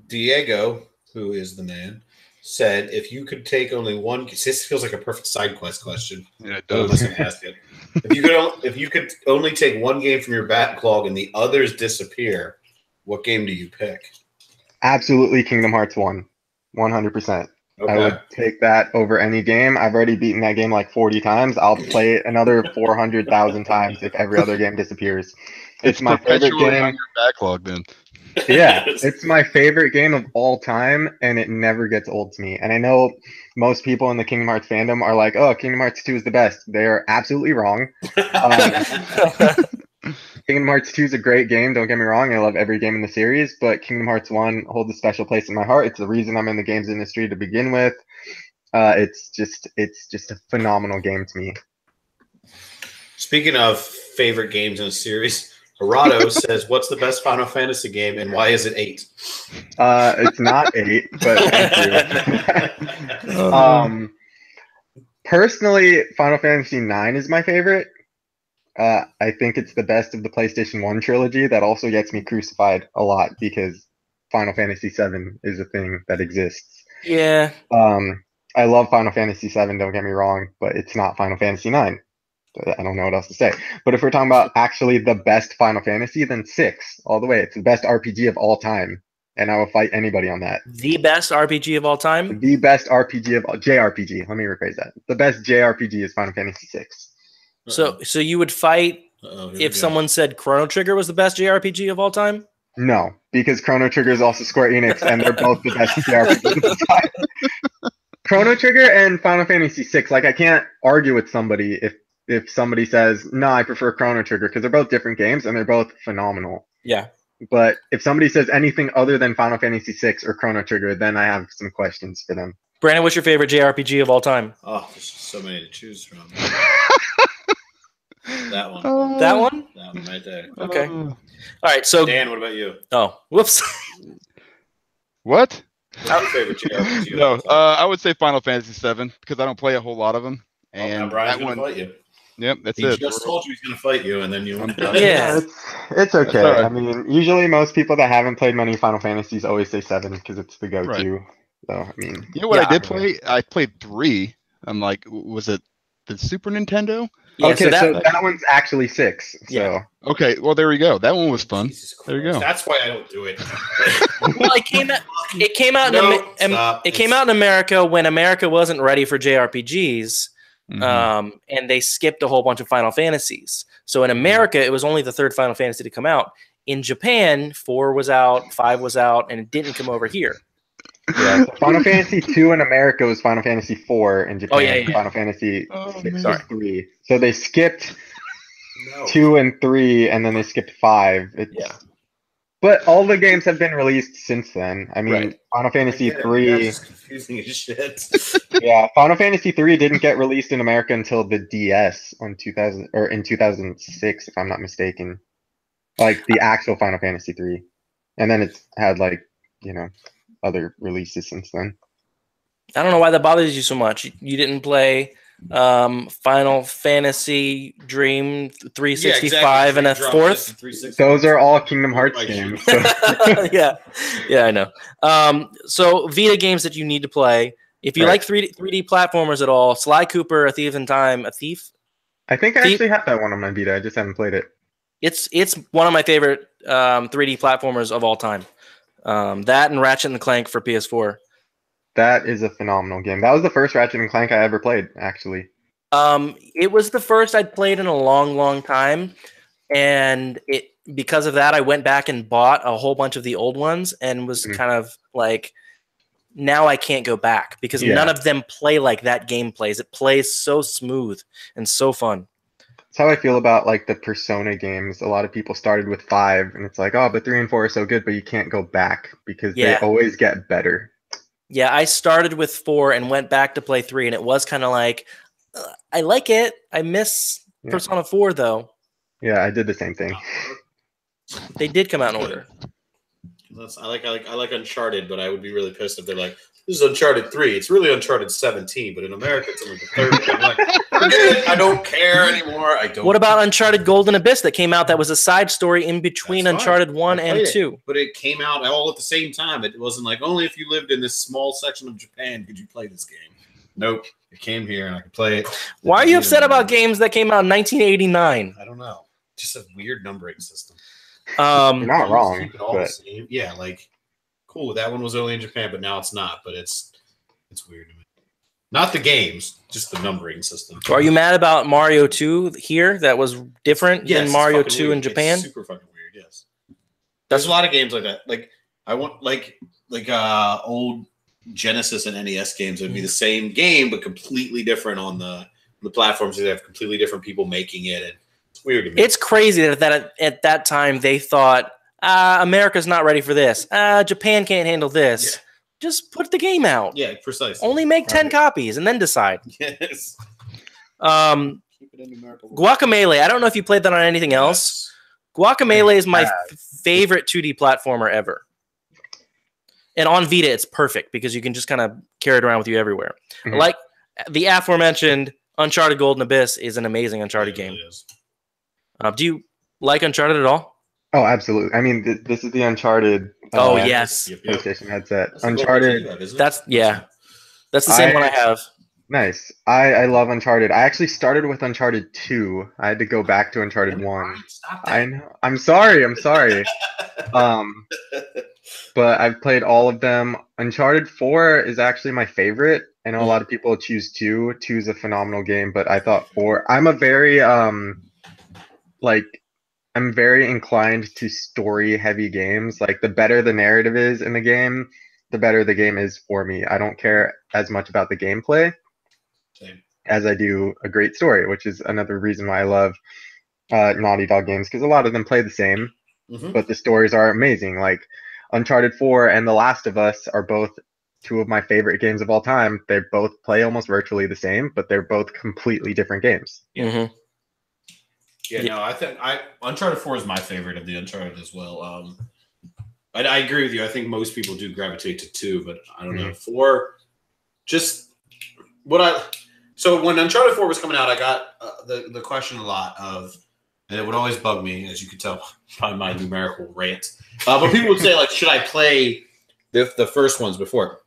Diego, who is the man, said if you could take only one. This feels like a perfect side quest question. Yeah, it does. I'm ask it. If you could only take one game from your backlog and the others disappear, what game do you pick? Absolutely, Kingdom Hearts 1, 100%. Okay. I would take that over any game. I've already beaten that game like 40 times. I'll play it another 400,000 times if every other game disappears. It's my favorite game. On your backlog, then. Yeah, it's my favorite game of all time, and it never gets old to me. And I know most people in the Kingdom Hearts fandom are like, "Oh, Kingdom Hearts 2 is the best." They are absolutely wrong. Kingdom Hearts 2 is a great game. Don't get me wrong. I love every game in the series, but Kingdom Hearts 1 holds a special place in my heart. It's the reason I'm in the games industry to begin with. It's just a phenomenal game to me. Speaking of favorite games in a series, Gerardo says, "What's the best Final Fantasy game, and why is it 8?" It's not 8, but thank you. Personally, Final Fantasy 9 is my favorite. I think it's the best of the PlayStation 1 trilogy. That also gets me crucified a lot because Final Fantasy 7 is a thing that exists. Yeah. I love Final Fantasy 7, don't get me wrong, but it's not Final Fantasy 9. I don't know what else to say. But if we're talking about actually the best Final Fantasy, then 6 all the way. It's the best RPG of all time, and I will fight anybody on that. The best RPG of all time? The best RPG of JRPG. Let me rephrase that. The best JRPG is Final Fantasy 6. So you would fight if someone said Chrono Trigger was the best JRPG of all time? No, because Chrono Trigger is also Square Enix, and they're both the best JRPGs of all time. Chrono Trigger and Final Fantasy 6. Like, I can't argue with somebody if somebody says, no, I prefer Chrono Trigger, because they're both different games and they're both phenomenal. Yeah. But if somebody says anything other than Final Fantasy 6 or Chrono Trigger, then I have some questions for them. Brandon, what's your favorite JRPG of all time? Oh, there's so many to choose from. That one. That one? That one right there. Okay. All right, so... Dan, what about you? Oh, whoops. What? What's your favorite JRPG? No, I would say Final Fantasy 7 because I don't play a whole lot of them. And Brian's that gonna one, fight you. Yep, that's He it. just told you he's gonna fight you, and then you. Yeah, it's okay. All right. I mean, usually most people that haven't played many Final Fantasies always say 7 because it's the go-to. Right. So I mean, You know what I did play? I played 3. I'm like, was it the Super Nintendo? Yeah, okay, so that one's actually 6. So Yeah. Okay, well there we go. That one was fun. There you go. That's why I don't do it. Well, it came out in America when America wasn't ready for JRPGs. Mm-hmm. And they skipped a whole bunch of Final Fantasies. So in America, it was only the third Final Fantasy to come out. In Japan, 4 was out, 5 was out, and it didn't come over here. Yeah, Final Fantasy 2 in America was Final Fantasy 4 in Japan. Oh, yeah. Final Fantasy 6 sorry. 3. So they skipped 2 and 3, and then they skipped 5. But all the games have been released since then. I mean, Right. Final Fantasy That's 3. just confusing as shit. Yeah, Final Fantasy 3 didn't get released in America until the DS in 2006, if I'm not mistaken. Like the actual Final Fantasy 3, and then it's had like other releases since then. I don't know why that bothers you so much. You didn't play Final Fantasy Dream 365 and a fourth. Those are all Kingdom Hearts games. So. yeah, I know. So Vita games that you need to play. If you like 3D platformers at all, Sly Cooper, A Thief in Time, A Thief. I think I actually have that one on my Vita. I just haven't played it. It's one of my favorite 3D platformers of all time. That and Ratchet and Clank for PS4. That is a phenomenal game. That was the first Ratchet and Clank I ever played, actually. It was the first I'd played in a long, long time, and because of that, I went back and bought a whole bunch of the old ones, and was kind of like, now I can't go back because none of them play like that game plays. It plays so smooth and so fun. That's how I feel about like the Persona games. A lot of people started with 5, and it's like, oh, but 3 and 4 are so good, but you can't go back because they always get better. Yeah, I started with 4 and went back to play 3, and it was kind of like, I like it. I miss Persona 4 though. Yeah, I did the same thing. They did come out in order. I like Uncharted, but I would be really pissed if they're like, this is Uncharted 3. It's really Uncharted 17, but in America it's only the 3rd. I'm like, forget it. I don't care anymore. What about Uncharted Golden Abyss that came out that was a side story in between Uncharted 1 and 2? But it came out all at the same time. It wasn't like only if you lived in this small section of Japan could you play this game. Nope. It came here and I could play it. Why are you upset about games that came out in 1989? I don't know. Just a weird numbering system. You're not wrong. But... Yeah, like cool. That one was only in Japan, but now it's not. But it's weird to me. Not the games, just the numbering system. Are you mad about Mario 2 here? That was different than Mario 2 in Japan. It's super fucking weird. Yes, there's a lot of games like that. Like I want like old Genesis and NES games. It would be the same game, but completely different on the platforms. They have completely different people making it. And it's weird to me. It's crazy that at that time they thought America's not ready for this. Japan can't handle this. Yeah. Just put the game out. Yeah, precisely. Only make 10 copies and then decide. Yes. Keep it in numerical. Guacamelee. I don't know if you played that on anything else. Guacamelee is my favorite 2D platformer ever. And on Vita, it's perfect because you can just kind of carry it around with you everywhere. Mm-hmm. Like the aforementioned Uncharted Golden Abyss is an amazing Uncharted game. Really is. Do you like Uncharted at all? Oh, absolutely. I mean, this is the Uncharted. Yes. PlayStation headset. Uncharted. That's the same one I have. Nice. I love Uncharted. I actually started with Uncharted 2. I had to go back to Uncharted 1. I know. I'm sorry. But I've played all of them. Uncharted 4 is actually my favorite. I know a lot of people choose 2. 2 is a phenomenal game, but I thought 4. I'm a very I'm very inclined to story-heavy games. Like, the better the narrative is in the game, the better the game is for me. I don't care as much about the gameplay as I do a great story, which is another reason why I love Naughty Dog games, because a lot of them play the same, but the stories are amazing. Like, Uncharted 4 and The Last of Us are both 2 of my favorite games of all time. They both play almost virtually the same, but they're both completely different games. Mm-hmm. Yeah, no, I think Uncharted 4 is my favorite of the Uncharted as well. I agree with you. I think most people do gravitate to 2, but I don't know. 4, just so when Uncharted 4 was coming out, I got the question a lot of, and it would always bug me, as you could tell by my numerical rant. But people would say, like, should I play the first ones before?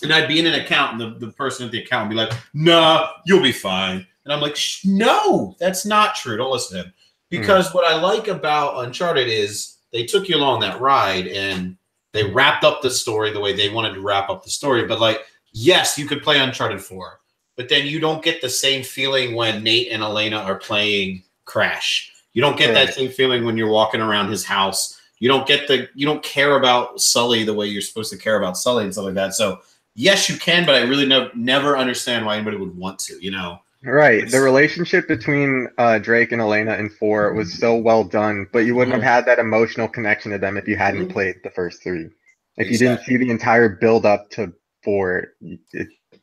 And I'd be in an account, and the person at the account would be like, nah, you'll be fine. And I'm like, no, that's not true. Don't listen to him. Because what I like about Uncharted is they took you along that ride and they wrapped up the story the way they wanted to wrap up the story. But, like, yes, you could play Uncharted 4, but then you don't get the same feeling when Nate and Elena are playing Crash. You don't get that same feeling when you're walking around his house. You don't care about Sully the way you're supposed to care about Sully and stuff like that. So, yes, you can, but I really never understand why anybody would want to, you know? Right. The relationship between Drake and Elena in 4 was so well done, but you wouldn't have had that emotional connection to them if you hadn't played the first 3. If you didn't see the entire build up to 4,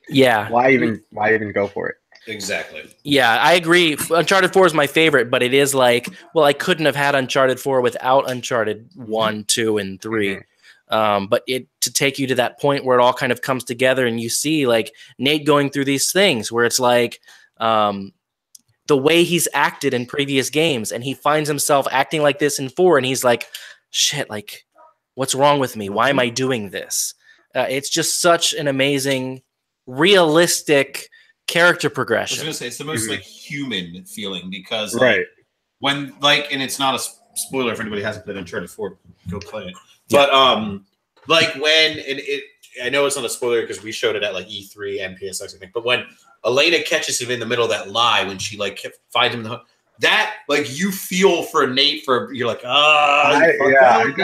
why even go for it? Exactly. Yeah, I agree. Uncharted 4 is my favorite, but it is like, well, I couldn't have had Uncharted 4 without Uncharted 1, 2, and 3. But to take you to that point where it all kind of comes together and you see like Nate going through these things where it's like the way he's acted in previous games, and he finds himself acting like this in 4, and he's like, shit, like, what's wrong with me? Why am I doing this? It's just such an amazing, realistic character progression. I was gonna say it's the most like human feeling because Right. when like, and it's not a spoiler if anybody hasn't played Uncharted 4, go play it. But like when, and it, I know it's not a spoiler because we showed it at like E3 and PSX, I think. But when Elena catches him in the middle of that lie, when she like finds him in the that like you feel for Nate for you're like I got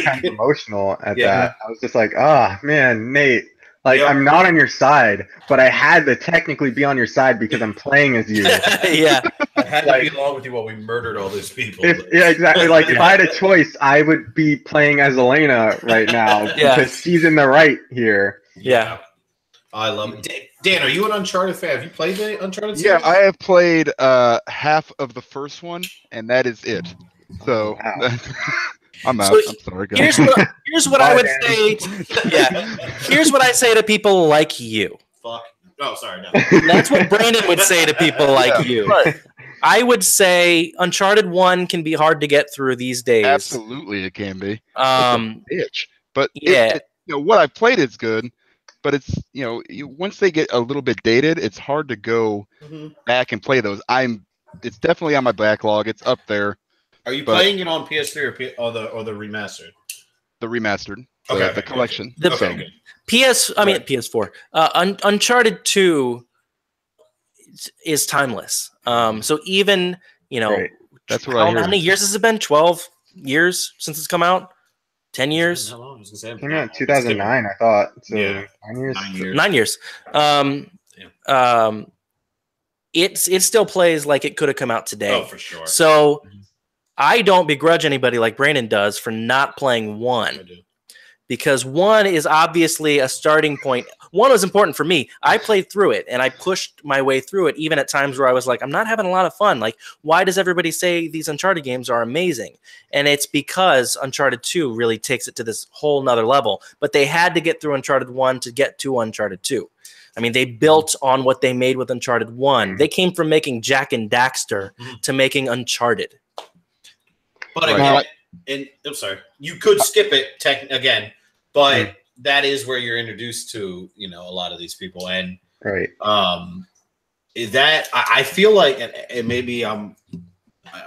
kind of emotional at that. I was just like, man, Nate. Like, I'm not on your side, but I had to technically be on your side because I'm playing as you. Yeah. I had to be along with you while we murdered all those people. Yeah, exactly. Like, if I had a choice, I would be playing as Elena right now because she's in the right here. Yeah. I love it. Dan, are you an Uncharted fan? Have you played the Uncharted series? Yeah, I have played half of the first one, and that is it. So... I'm out. So I'm sorry, guys. Here's what I would say. Here's what I say to people like you. Fuck. Oh, sorry. No. That's what Brandon would say to people like you. I would say Uncharted 1 can be hard to get through these days. Absolutely, it can be. Bitch. But what I've played is good. But it's once they get a little bit dated, it's hard to go back and play those. It's definitely on my backlog. It's up there. Are you playing it on PS3 or the remastered? The remastered. The collection. PS4. Uncharted 2 is timeless. So even, that's what I hear. How many years has it been? 12 years since it's come out? 10 years? How long? It came out in 2009, I thought. So 9 years. 9 years. It still plays like it could have come out today. Oh, for sure. So I don't begrudge anybody like Brandon does for not playing 1. Because 1 is obviously a starting point. 1 was important for me. I played through it, and I pushed my way through it, even at times where I was like, I'm not having a lot of fun. Like, why does everybody say these Uncharted games are amazing? And it's because Uncharted 2 really takes it to this whole nother level. But they had to get through Uncharted 1 to get to Uncharted 2. I mean, they built on what they made with Uncharted 1. They came from making Jak and Daxter to making Uncharted. But again, and I'm sorry, you could skip it again, but that is where you're introduced to, a lot of these people. And that I feel like, and maybe I'm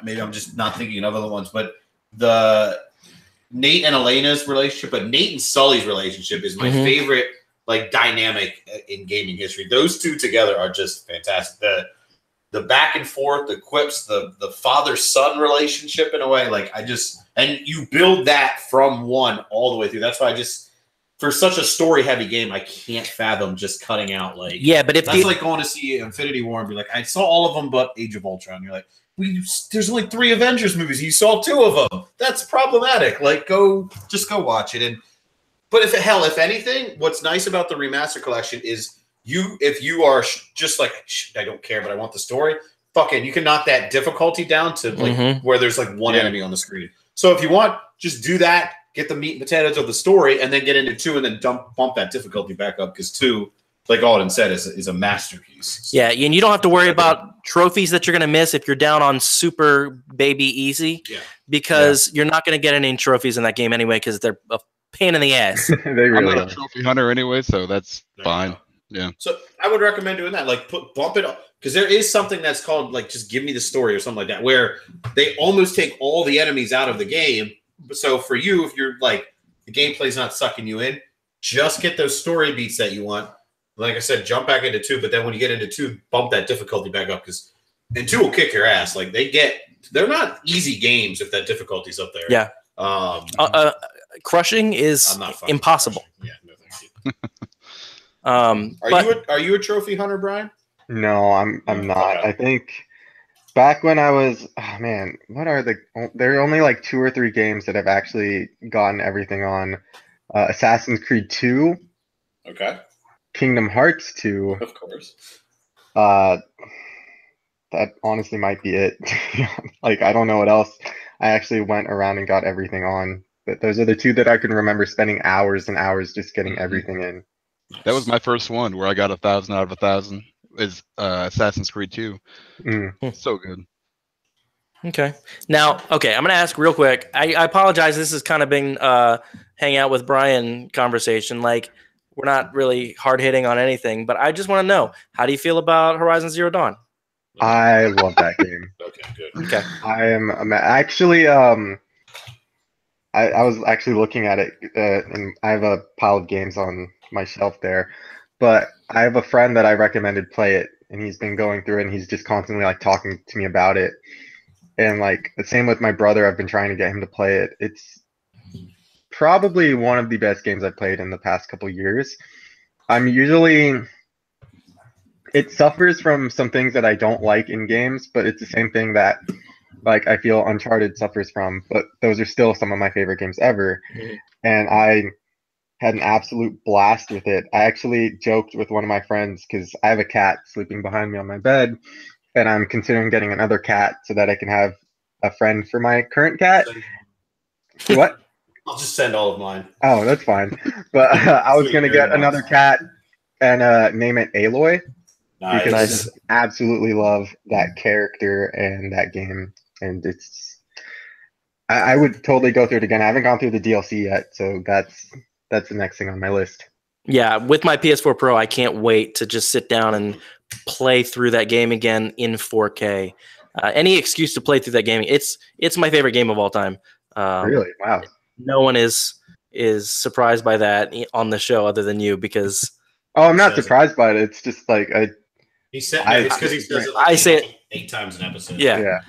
just not thinking of other ones, but the Nate and Elena's relationship, but Nate and Sully's relationship is my favorite, like, dynamic in gaming history. Those two together are just fantastic. The back and forth, the quips, the father-son relationship in a way, and you build that from 1 all the way through. That's why for such a story-heavy game, I can't fathom just cutting out but that's like going to see Infinity War and be like, I saw all of them but Age of Ultron. You're like, there's only 3 Avengers movies. You saw 2 of them. That's problematic. Like, go watch it. But if anything, what's nice about the remaster collection is if you are just like, I don't care, but I want the story, you can knock that difficulty down to where there's like 1 enemy on the screen. So if you want, just do that, get the meat and potatoes of the story, and then get into 2 and then bump that difficulty back up because 2, like Alden said, is a masterpiece. So, and you don't have to worry about trophies that you're going to miss if you're down on super baby easy because you're not going to get any trophies in that game anyway because they're a pain in the ass. I'm not a trophy hunter anyway, so that's fine. Yeah. So I would recommend doing that. Like bump it up because there is something that's called like just give me the story or something like that, where they almost take all the enemies out of the game. So for you, if you're like the gameplay's not sucking you in, just get those story beats that you want. Like I said, jump back into 2, but then when you get into 2, bump that difficulty back up and 2 will kick your ass. Like they're not easy games if that difficulty's up there. Yeah. Crushing is impossable. Crushing. Yeah, no thank you. Are you a trophy hunter, Brian? No, I'm not. Okay. I think back when I was, oh man, there are only like 2 or 3 games that I've actually gotten everything on. Assassin's Creed 2, Okay. Kingdom Hearts 2. Of course. Uh, that honestly might be it. Like, I don't know what else I actually went around and got everything on. But those are the 2 that I can remember spending hours and hours just getting everything in. That was my first one where I got 1,000 out of 1,000. Is Assassin's Creed 2. Mm. So good. Okay. Now, okay, I'm going to ask real quick. I apologize. This has kind of been hang out with Brian conversation. Like, we're not really hard hitting on anything, but I just want to know, how do you feel about Horizon Zero Dawn? I love that game. Okay, good. Okay. Actually, I was actually looking at it, and I have a pile of games on my shelf there, but I have a friend that I recommended play it, and he's been going through it, and he's just constantly like talking to me about it. And like the same with my brother, I've been trying to get him to play it. It's probably one of the best games I've played in the past couple years. It suffers from some things that I don't like in games, but it's the same thing that like I feel Uncharted suffers from, but those are still some of my favorite games ever. And I had an absolute blast with it. I actually joked with one of my friends because I have a cat sleeping behind me on my bed, and I'm considering getting another cat so that I can have a friend for my current cat. What? I'll just send all of mine. Oh, that's fine. But I was going to get another cat and name it Aloy. Nice. Because I just absolutely love that character and that game. And I would totally go through it again. I haven't gone through the DLC yet, so that's the next thing on my list. Yeah, with my PS4 Pro, I can't wait to just sit down and play through that game again in 4K. Any excuse to play through that game. It's my favorite game of all time. Really? Wow. No one is surprised by that on the show other than you, because I'm not surprised by it. It's just like it's because he says it like I say it 8 times an episode. Yeah.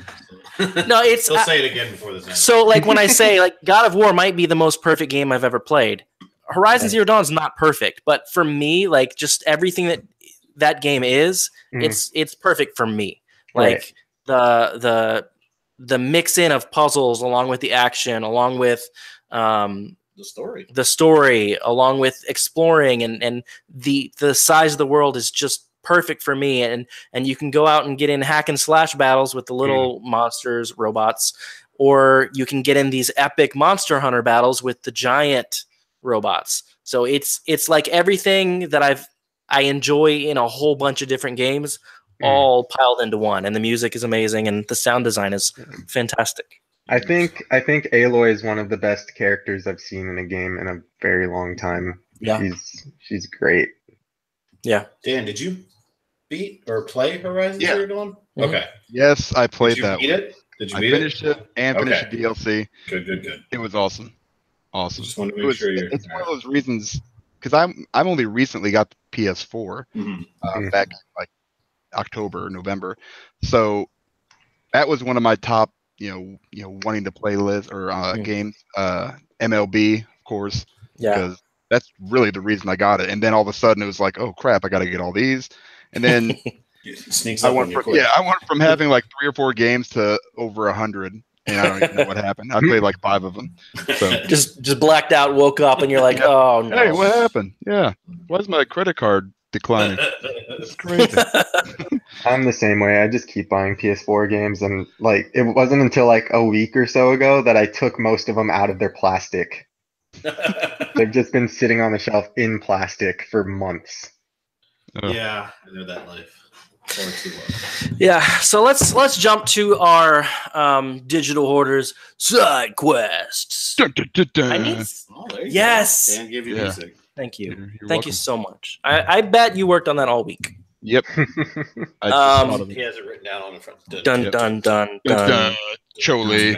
No, it's he'll say it again before this ends. So like when I say like God of War might be the most perfect game I've ever played. Horizon Zero Dawn is not perfect, but for me, like just everything that game is, it's perfect for me. Like the mix in of puzzles along with the action, along with the story, along with exploring and the size of the world is just perfect for me. And you can go out and get in hack and slash battles with the little monsters, robots, or you can get in these epic monster hunter battles with the giant robots. So it's like everything that I enjoy in a whole bunch of different games all piled into one. And the music is amazing and the sound design is fantastic. I think Aloy is one of the best characters I've seen in a game in a very long time. Yeah. She's great. Yeah. Dan, did you beat or play Horizon Zero Dawn? Okay. Yes, I played that. Did you beat it? Did you beat it? I finished it and finished the DLC. Good. It was awesome. Awesome. Just wanted to make sure it's one of those reasons because I'm only recently got the PS4 back in like October, November. So that was one of my top, wanting to play list or games. MLB, of course. Yeah. Because that's really the reason I got it. And then all of a sudden it was like, oh crap, I got to get all these. And then I went from having like 3 or 4 games to over 100. And I don't even know what happened. I played like 5 of them. So just blacked out, woke up, and you're like, oh no. Hey, what happened? Yeah. Why is my credit card declining? It's crazy. I'm the same way. I just keep buying PS4 games, and like it wasn't until like a week or so ago that I took most of them out of their plastic. They've just been sitting on the shelf in plastic for months. Yeah, I know that life. Yeah, so let's jump to our digital hoarders side quests. Yes. Dan gave you music. Thank you. You're Thank you so much. I bet you worked on that all week. Yep. He has it written down on the front. Dun. Choli.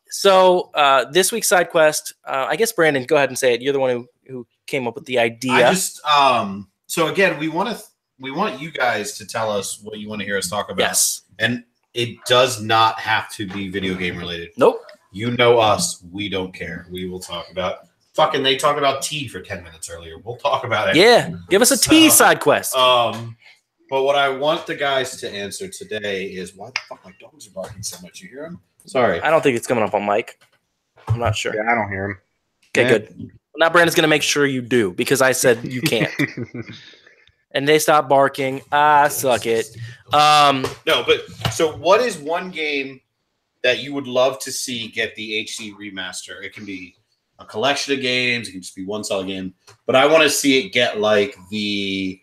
So this week's side quest, I guess Brandon, go ahead and say it. You're the one who came up with the idea. So again, we want you guys to tell us what you want to hear us talk about. Yes. And it does not have to be video game related. Nope. You know us, we don't care. We will talk about Fucking, they talked about tea for 10 minutes earlier. We'll talk about it. Yeah, give us a tea side quest. But what I want the guys to answer today is why the fuck my dogs are barking so much. You hear them? Sorry. I don't think it's coming up on mic. I'm not sure. Yeah, I don't hear him. Okay, good. Well, now Brandon's going to make sure you do because I said you can't. And they stopped barking. Suck it. No, but so what is one game that you would love to see get the HD remaster? It can be a collection of games. It can just be one solid game. But I want to see it get like the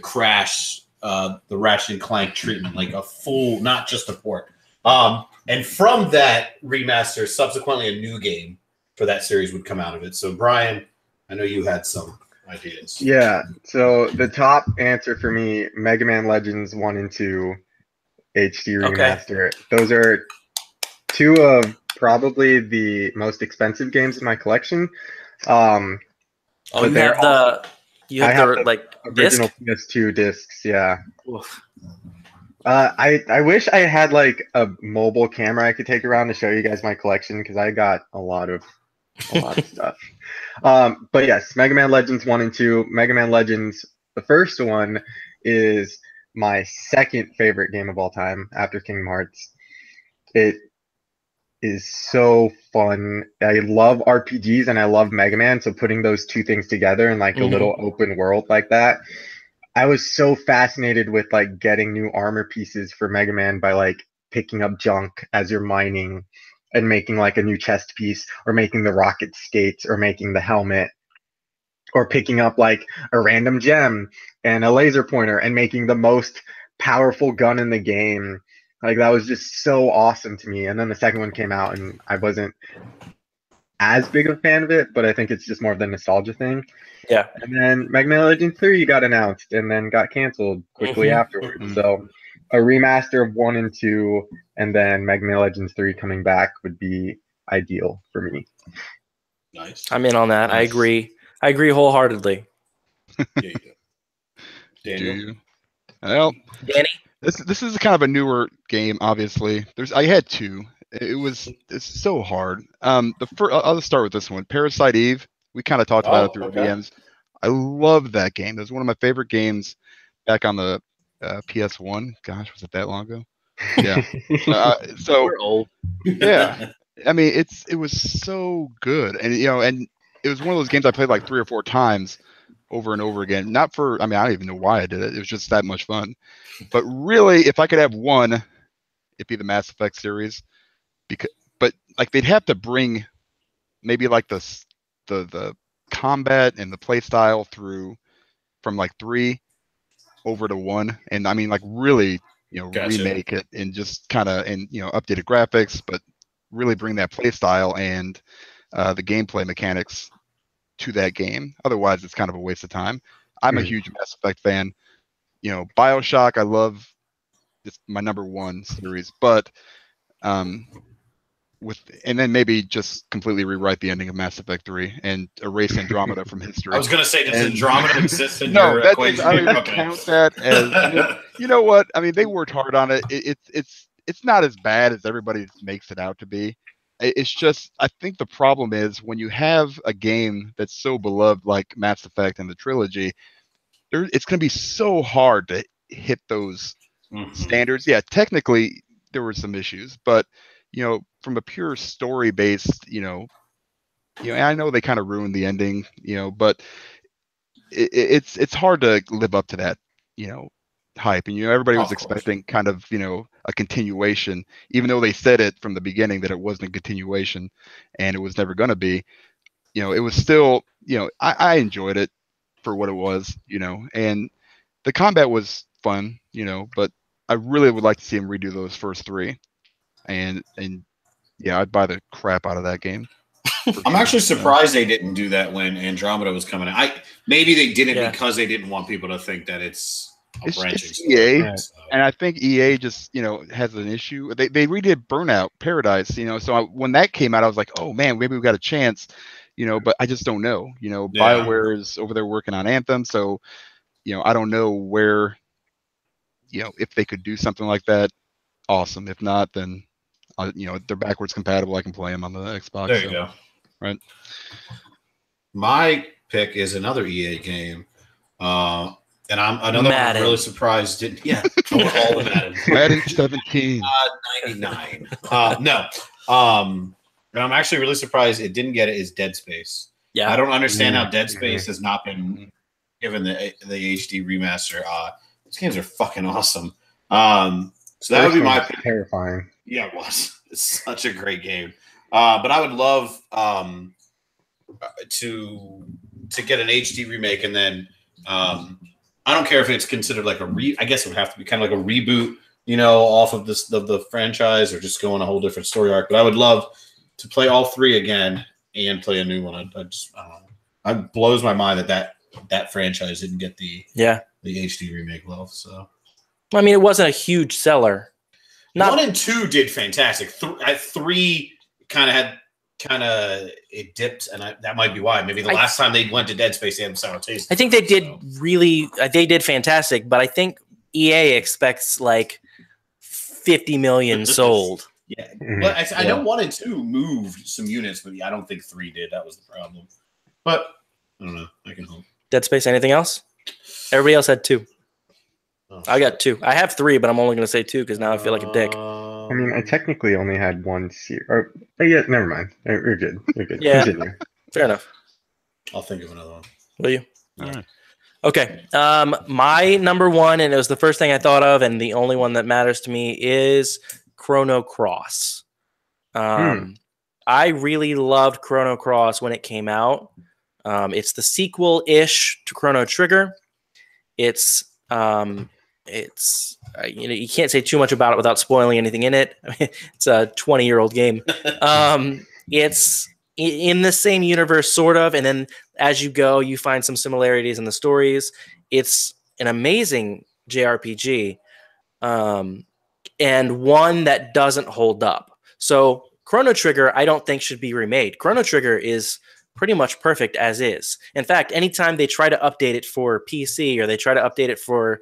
Crash, the Ratchet and Clank treatment, like a full, not just a port. And from that remaster, subsequently a new game for that series would come out of it. So Brian, I know you had some ideas. Yeah. So the top answer for me, Mega Man Legends 1 and 2 HD remaster. Okay. Those are two of probably the most expensive games in my collection. You have the original disc? PS2 discs. Yeah. I wish I had like a mobile camera I could take around to show you guys my collection because I got a lot of stuff. But yes, Mega Man Legends 1 and 2. Mega Man Legends, the first one, is my second favorite game of all time after Kingdom Hearts. It is so fun. I love RPGs and I love Mega Man, so putting those two things together in like a little open world like that, I was so fascinated with like getting new armor pieces for Mega Man by like picking up junk as you're mining and making like a new chest piece or making the rocket skates or making the helmet or picking up like a random gem and a laser pointer and making the most powerful gun in the game. Like that was just so awesome to me. And then the second one came out and I wasn't as big of a fan of it, but I think it's just more of the nostalgia thing. Yeah. And then Mega Man Legends 3 got announced and then got canceled quickly afterwards. So a remaster of 1 and 2 and then Mega Man Legends 3 coming back would be ideal for me. Nice. I'm in on that. Nice. I agree wholeheartedly. Yeah, Daniel? Well, Danny? This is kind of a newer game, obviously. I had two. It's so hard. I'll just start with this one. Parasite Eve. We kind of talked about it through DMs. I love that game. It was one of my favorite games back on the PS1. Gosh, was it that long ago? Yeah. So we're old. Yeah. I mean, it was so good, and and it was one of those games I played like 3 or 4 times over and over again. I don't even know why I did it. It was just that much fun. But really, if I could have one, it'd be the Mass Effect series. But like they'd have to bring maybe like the combat and the play style through from like 3 over to 1, and I mean like really remake it and just kind of updated graphics, but really bring that play style and the gameplay mechanics to that game. Otherwise, it's kind of a waste of time. I'm a huge Mass Effect fan. BioShock, I love. It's my #1 series, but and then maybe just completely rewrite the ending of Mass Effect 3 and erase Andromeda from history. I was gonna say, does Andromeda exist in your equation? I don't even count that as. You know what? I mean, they worked hard on it. It's not as bad as everybody makes it out to be. It's just, I think the problem is when you have a game that's so beloved like Mass Effect and the trilogy, it's going to be so hard to hit those standards. Yeah, technically there were some issues, but from a pure story-based, I know they kind of ruined the ending, but it's hard to live up to that, hype, and everybody was expecting kind of a continuation, even though they said it from the beginning that it wasn't a continuation and it was never going to be. It was still, I enjoyed it for what it was, and the combat was fun, but I really would like to see him redo those first 3, and yeah, I'd buy the crap out of that game. I'm actually surprised they didn't do that when Andromeda was coming out. Maybe they didn't because they didn't want people to think that it's EA, and I think EA just has an issue. They redid Burnout Paradise, so when that came out, I was like, oh man, maybe we got a chance, but I just don't know. BioWare is over there working on Anthem, so I don't know where, if they could do something like that, awesome. If not, then they're backwards compatible. I can play them on the Xbox. There you go. Right. My pick is another EA game. And I'm another one I'm really surprised didn't. Yeah, I want all the Madden. Madden 17. 99. No. And I'm actually really surprised it didn't get it. Is Dead Space. Yeah, I don't understand how Dead Space has not been given the HD remaster. These games are fucking awesome. So that would be my pick. Terrifying. Yeah, it was. It's such a great game. But I would love to get an HD remake, and then I don't care if it's considered like I guess it would have to be kind of like a reboot, off of the franchise, or just go on a whole different story arc. But I would love to play all three again and play a new one. I don't know. It blows my mind that franchise didn't get the HD remake love. So, I mean, it wasn't a huge seller. 1 and 2 did fantastic. 3 it dipped, and that might be why. Maybe the last time they went to Dead Space, they had a sour taste. I think they did fantastic, but I think EA expects like 50 million sold. Yeah, well, I know 1 and 2 moved some units, but I don't think 3 did. That was the problem. But I don't know. I can hope. Dead Space. Anything else? Everybody else had 2. I got 2. I have 3, but I'm only going to say 2 because now I feel like a dick. I mean, I technically only had 1 series. Yeah, never mind. You're good. You're good. Yeah, continue. Fair enough. I'll think of another one. Will you? All right. Okay. My number 1, and it was the first thing I thought of, and the only one that matters to me, is Chrono Cross. I really loved Chrono Cross when it came out. It's the sequel-ish to Chrono Trigger. It's you can't say too much about it without spoiling anything in it. I mean, it's a 20-year-old game. It's in the same universe, sort of, and then as you go, you find some similarities in the stories. It's an amazing JRPG, and one that doesn't hold up. So Chrono Trigger, I don't think should be remade. Chrono Trigger is pretty much perfect as is. In fact, anytime they try to update it for PC or they try to update it for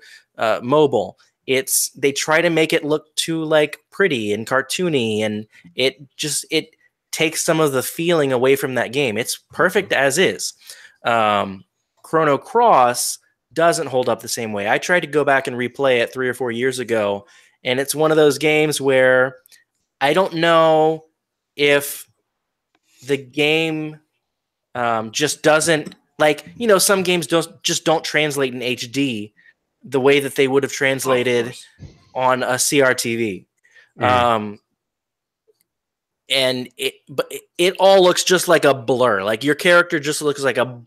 mobile, they try to make it look too like pretty and cartoony, and it takes some of the feeling away from that game. It's perfect as is. Chrono Cross doesn't hold up the same way. I tried to go back and replay it 3 or 4 years ago, and it's one of those games where I don't know if the game just doesn't, like, some games don't translate in HD the way that they would have translated on a CRTV. And it all looks just like a blur. Like your character just looks like a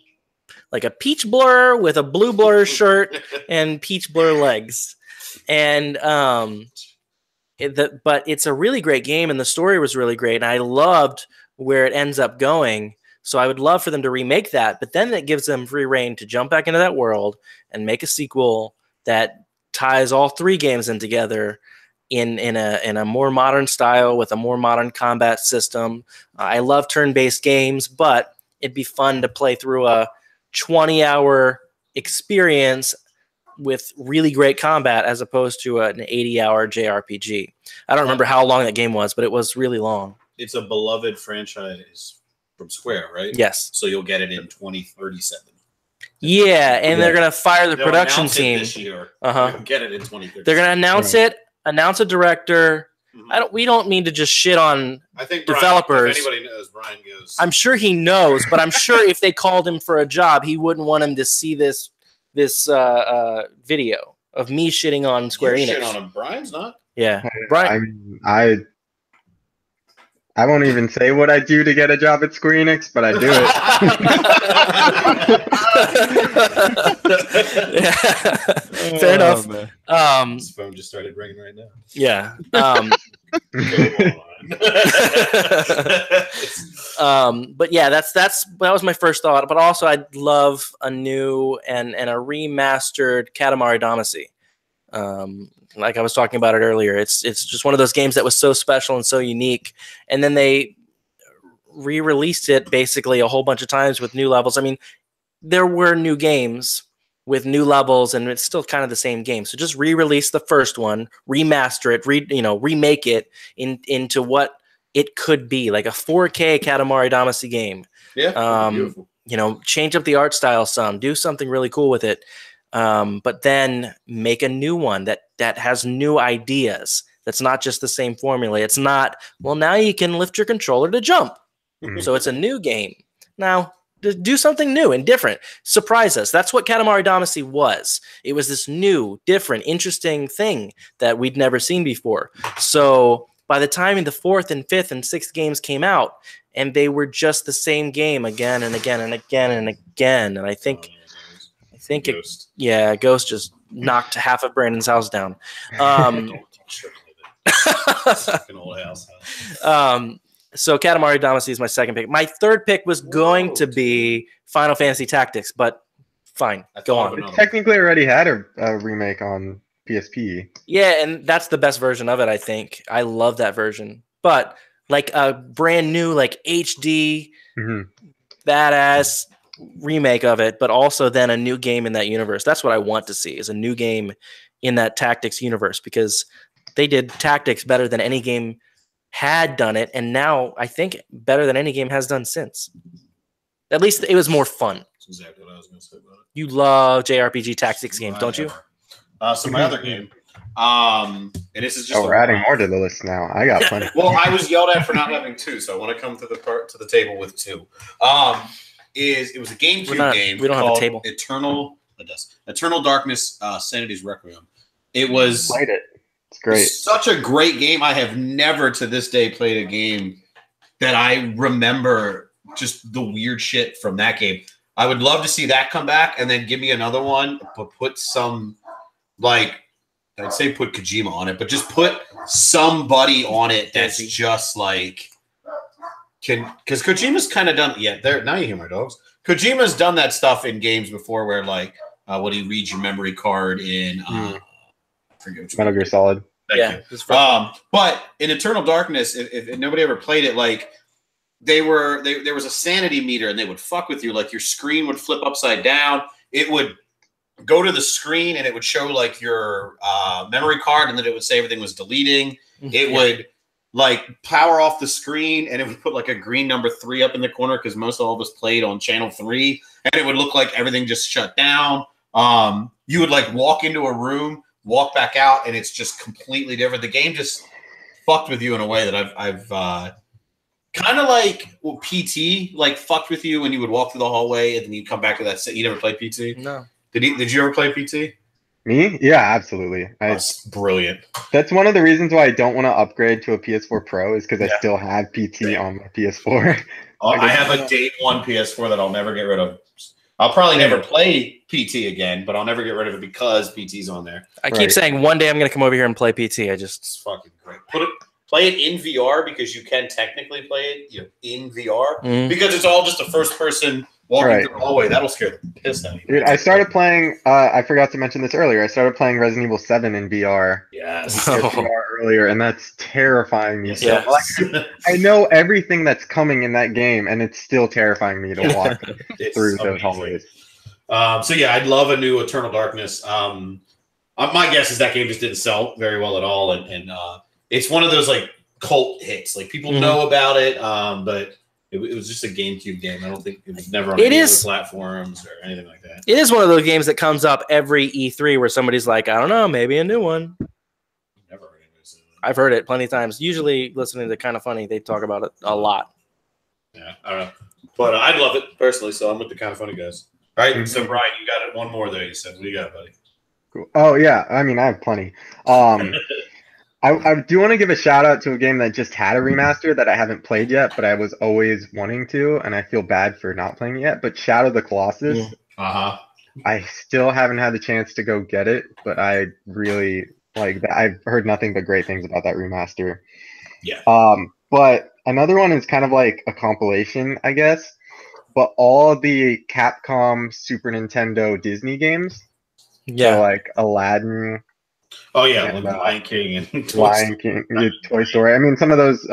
peach blur with a blue blur shirt and peach blur legs. And but it's a really great game, and the story was really great, and I loved where it ends up going. So I would love for them to remake that, but then it gives them free reign to jump back into that world and make a sequel that ties all 3 games in together in a more modern style with a more modern combat system. I love turn-based games, but it'd be fun to play through a 20-hour experience with really great combat as opposed to an 80-hour JRPG. I don't remember how long that game was, but it was really long. It's a beloved franchise from Square, right? Yes. So you'll get it in 2037. Yeah, and they're going to fire the production team this year. You'll get it in 2037. They're going to announce it, announce a director. We don't mean to just shit on developers. If anybody knows, Brian goes. I'm sure he knows, but I'm sure if they called him for a job, he wouldn't want him to see this video of me shitting on Square Enix. Shit on him. Brian's not. Yeah, Brian. I won't even say what I do to get a job at Square Enix, but I do it. Fair enough. His phone just started ringing right now. Yeah. But yeah, that was my first thought. But also, I'd love a new and a remastered Katamari Damacy. Like I was talking about it earlier, it's just one of those games that was so special and so unique. And then they re-released it basically a whole bunch of times with new levels. I mean, there were new games with new levels, and it's still kind of the same game. So just re-release the first one, remaster it, remake it into what it could be, like a 4K Katamari Damacy game. Yeah, beautiful. You know, change up the art style some, do something really cool with it. But then make a new one that has new ideas. That's not just the same formula. It's not, well, now you can lift your controller to jump. So it's a new game. Now, do something new and different. Surprise us. That's what Katamari Damacy was. It was this new, different, interesting thing that we'd never seen before. So by the time the 4th and 5th and 6th games came out, and they were just the same game again and again and again and again. And I think Ghost. Ghost just knocked half of Brandon's house down. Fucking old house. So Katamari Damacy is my second pick. My third pick was going to be Final Fantasy Tactics, but fine, go on. It technically already had a remake on PSP. Yeah, and that's the best version of it, I think. I love that version. But like a brand new, like HD, badass remake of it, but also then a new game in that universe. That's what I want to see, is a new game in that Tactics universe, because they did Tactics better than any game had done it, and now I think better than any game has done since. At least it was more fun. That's exactly what I was going to say about it. You love JRPG Tactics games, don't you? So my other game, and this is just we're adding more to the list now. I got plenty. Well, I was yelled at for not having two, so I want to come to the table with two. It was a GameCube game. We don't have a table. Eternal Darkness, Sanity's Requiem. It was played it. It's great. Such a great game. I have never to this day played a game that I remember just the weird shit from that game. I would love to see that come back, and then give me another one, but put some, like, I'd say put Kojima on it, but just put somebody on it that's just like, because Kojima's kind of done, now you hear my dogs. Kojima's done that stuff in games before where, like, when he reads your memory card in, Metal Gear Solid. Thank you. But in Eternal Darkness, if nobody ever played it, like, there was a sanity meter, and they would fuck with you. Like, your screen would flip upside down. It would go to the screen, and it would show, like, your memory card, and then it would say everything was deleting. It would, like, power off the screen, and it would put, like, a green number 3 up in the corner, because most all of us played on channel 3, and it would look like everything just shut down. You would, like, walk into a room, walk back out, and it's just completely different. The game just fucked with you in a way that I've kind of like PT, like, fucked with you when you would walk through the hallway and then you come back to that. You never played PT? No. Did you ever play PT? Me? Yeah, absolutely. That's brilliant. That's one of the reasons why I don't want to upgrade to a PS4 Pro, is because I still have PT on my PS4. I have a day one PS4 that I'll never get rid of. I'll probably never play PT again, but I'll never get rid of it because PT's on there. I keep saying one day I'm going to come over here and play PT. It's fucking great. Play it in VR, because you can technically play it in VR, because it's all just a first person walking through the hallway. That'll scare the piss out of you. Dude, I started playing, I forgot to mention this earlier, I started playing Resident Evil 7 in VR. Yes. VR earlier, and that's terrifying me. Yes. Like, I know everything that's coming in that game, and it's still terrifying me to walk through those hallways. So yeah, I'd love a new Eternal Darkness. My guess is that game just didn't sell very well at all, and it's one of those, like, cult hits. Like, people know about it, but it was just a GameCube game. I don't think it was never on any other platforms or anything like that. It is one of those games that comes up every E3 where somebody's like, I don't know, maybe a new one. Never heard anybody say that. I've heard it plenty of times. Usually listening to Kind of Funny, they talk about it a lot. Yeah, I don't know. But I'd love it personally, so I'm with the Kind of Funny guys. All right, so Brian, you got it. One more there, you said. What do you got, buddy? Cool. Oh, yeah. I mean, I have plenty. I do want to give a shout out to a game that just had a remaster that I haven't played yet, but I was always wanting to, and I feel bad for not playing it yet. But Shadow of the Colossus, I still haven't had the chance to go get it, but I really like that. I've heard nothing but great things about that remaster. Yeah. But another one is kind of like a compilation, I guess. But all the Capcom, Super Nintendo, Disney games. Yeah. So like Aladdin. Oh yeah, and, Lion King and Toy Story. I mean, some of those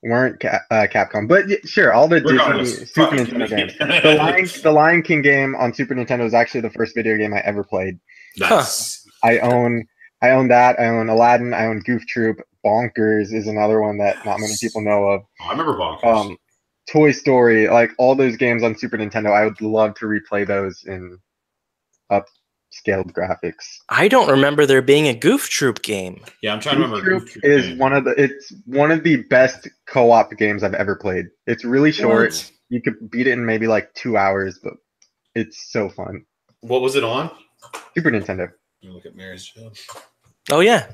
weren't Capcom, but sure, all the Disney Super Nintendo games. The Lion King game on Super Nintendo is actually the first video game I ever played. Nice. I own that. I own Aladdin. I own Goof Troop. Bonkers is another one that not many people know of. Oh, I remember Bonkers. Toy Story, like all those games on Super Nintendo, I would love to replay those in upscaled graphics. I don't remember there being a Goof Troop game. Yeah, I'm trying to remember. Goof Troop is one of the best co-op games I've ever played. It's really short. What? You could beat it in maybe like 2 hours, but it's so fun. What was it on? Super Nintendo. Let me look at Mary's job. Oh yeah.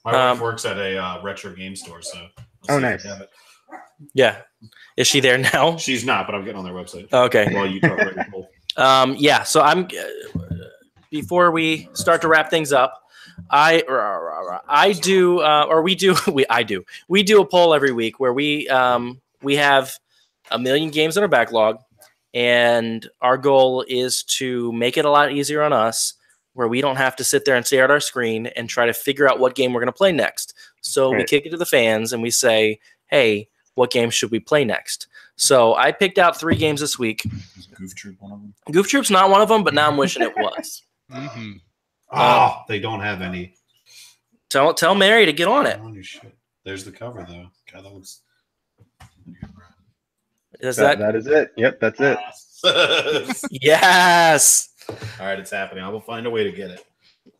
My wife works at a retro game store, so. Oh, nice. Yeah. Is she there now? She's not, but I'm getting on their website. Okay. While you talk about your Yeah. So before we start to wrap things up, we do a poll every week where we have a million games in our backlog, and our goal is to make it a lot easier on us, where we don't have to sit there and stare at our screen and try to figure out what game we're going to play next. So we kick it to the fans and we say, hey, what game should we play next? So I picked out 3 games this week. Is Goof Troop one of them? Goof Troop's not one of them, but now I'm wishing it was. They don't have any. Tell Mary to get on it. Oh, shit. There's the cover, though. God, that looks... That is it. Yep, that's it. Yes. All right, it's happening. I will find a way to get it.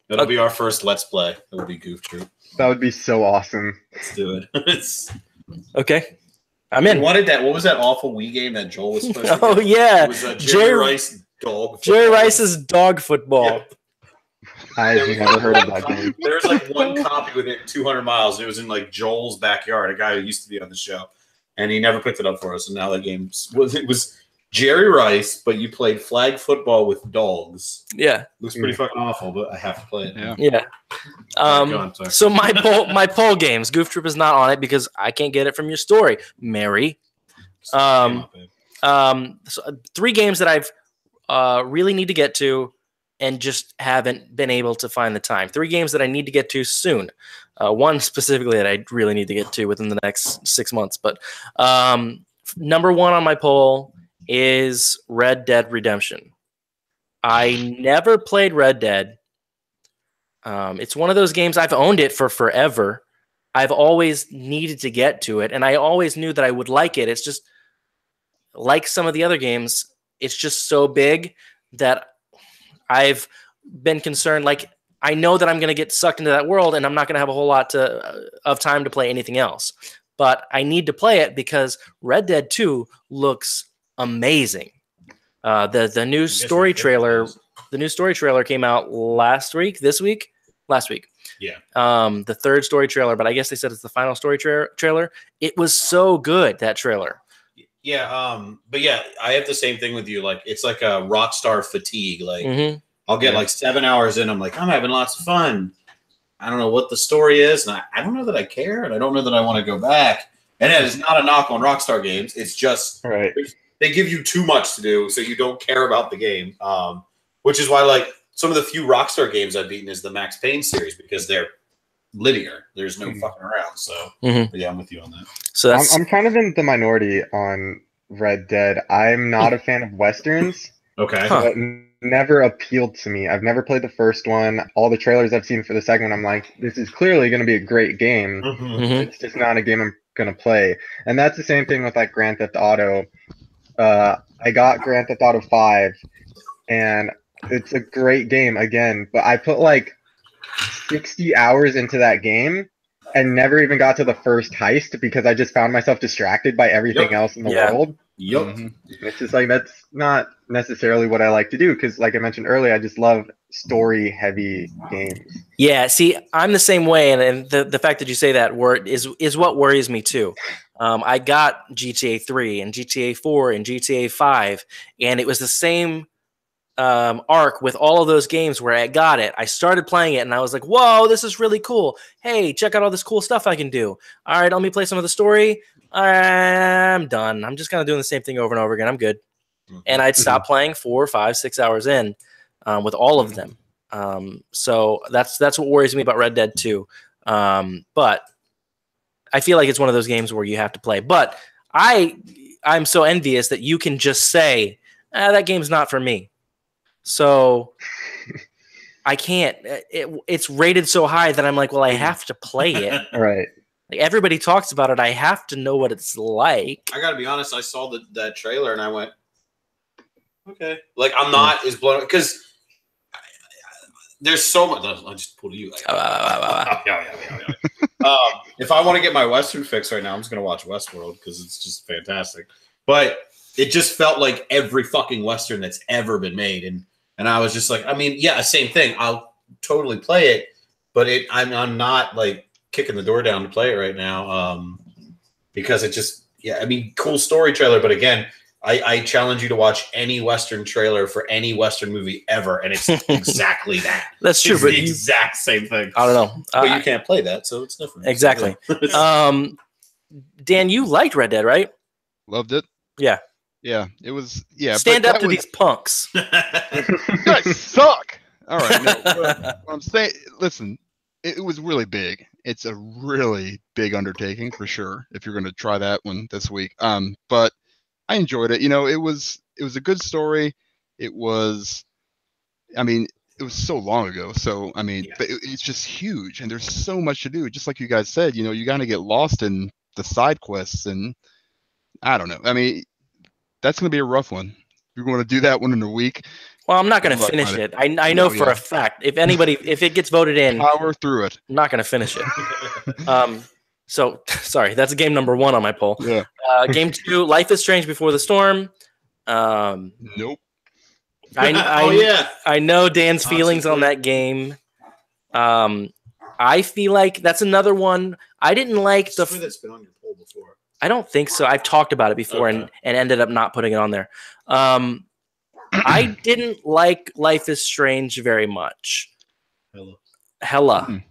That'll be our first Let's Play. It will be Goof Troop. That would be so awesome. Let's do it. Okay. I'm in. What was that awful Wii game that Joel was supposed to Oh, yeah. It was Jerry Rice dog. Jerry Rice's dog football. Yep. I've never heard of that game. There's like one copy within 200 miles, and it was in like Joel's backyard, a guy who used to be on the show, and he never picked it up for us. And now that game was Jerry Rice, but you played flag football with dogs. Yeah, looks pretty fucking awful, but I have to play it. Yeah. So my poll games, Goof Troop is not on it because I can't get it from your story, Mary. So 3 games that I've really need to get to and just haven't been able to find the time. 3 games that I need to get to soon. One specifically that I really need to get to within the next 6 months. But number 1 on my poll is Red Dead Redemption. I never played Red Dead. It's one of those games, I've owned it for forever. I've always needed to get to it, and I always knew that I would like it. It's just like some of the other games, it's just so big that I've been concerned. Like, I know that I'm going to get sucked into that world, and I'm not going to have a whole lot of time to play anything else. But I need to play it because Red Dead 2 looks amazing. The new story trailer. The new story trailer came out last week. Yeah. The 3rd story trailer, but I guess they said it's the final story trailer. It was so good, that trailer. Yeah. But yeah, I have the same thing with you. Like, it's like a Rockstar fatigue. Like, I'll get like 7 hours in. I'm like, I'm having lots of fun. I don't know what the story is, and I don't know that I care, and I don't know that I want to go back. And it is not a knock on Rockstar games. It's just they give you too much to do, so you don't care about the game. Which is why, like, some of the few Rockstar games I've beaten is the Max Payne series because they're linear. There's no fucking around. So, but yeah, I'm with you on that. So I'm kind of in the minority on Red Dead. I'm not a fan of Westerns. Okay. So it never appealed to me. I've never played the first one. All the trailers I've seen for the second one, I'm like, this is clearly going to be a great game. It's just not a game I'm going to play. And that's the same thing with like Grand Theft Auto. I got Grand Theft Auto 5, and it's a great game again, but I put like 60 hours into that game and never even got to the first heist because I just found myself distracted by everything else in the world. It's just like, that's not necessarily what I like to do because, like I mentioned earlier, I just love story-heavy games. Yeah, see, I'm the same way, and the fact that you say that word is what worries me too. I got GTA 3 and GTA 4 and GTA 5, and it was the same arc with all of those games where I got it. I started playing it, and I was like, whoa, this is really cool. Hey, check out all this cool stuff I can do. All right, let me play some of the story. I'm done. I'm just kind of doing the same thing over and over again. I'm good. And I'd stop playing 4, 5, 6 hours in with all of them. So that's what worries me about Red Dead 2. But I feel like it's one of those games where you have to play. But I'm so envious that you can just say, that game's not for me. So I can't. It's rated so high that I'm like, well, I have to play it. Right. Like everybody talks about it. I have to know what it's like. I gotta be honest. I saw that trailer and I went, okay. Like I'm not as blown because there's so much. I'll just pull you. If I want to get my Western fix right now, I'm just gonna watch Westworld because it's just fantastic. But it just felt like every fucking Western that's ever been made, and I was just like, I mean, yeah, same thing. I'll totally play it, but I'm not like kicking the door down to play it right now because it just, yeah, I mean, cool story trailer, but again, I challenge you to watch any Western trailer for any Western movie ever, and it's exactly that. That's true, it's but the exact same thing. I don't know. But you can't play that, so it's different. Exactly. Dan, you liked Red Dead, right? Loved it. Yeah. Yeah, it was. Yeah, stand up to these punks. You guys suck. All right, no, what I'm saying. Listen, it was really big. It's a really big undertaking for sure. If you're going to try that one this week, but I enjoyed it. You know, it was a good story. It was. I mean, it was so long ago. So I mean, but it's just huge, and there's so much to do. Just like you guys said, you know, you got to get lost in the side quests, and I don't know. I mean. That's going to be a rough one. You're going to do that one in a week. Well, I'm not going to finish it. I know for a fact. If it gets voted in, power through it. I'm not going to finish it. So sorry, that's game number 1 on my poll. Yeah. Game 2, Life is Strange Before the Storm. Nope. I know Dan's feelings on that game. I feel like that's another one. I didn't like the. That's been on your poll before. I don't think so. I've talked about it before and ended up not putting it on there. I didn't like Life is Strange very much. Hella.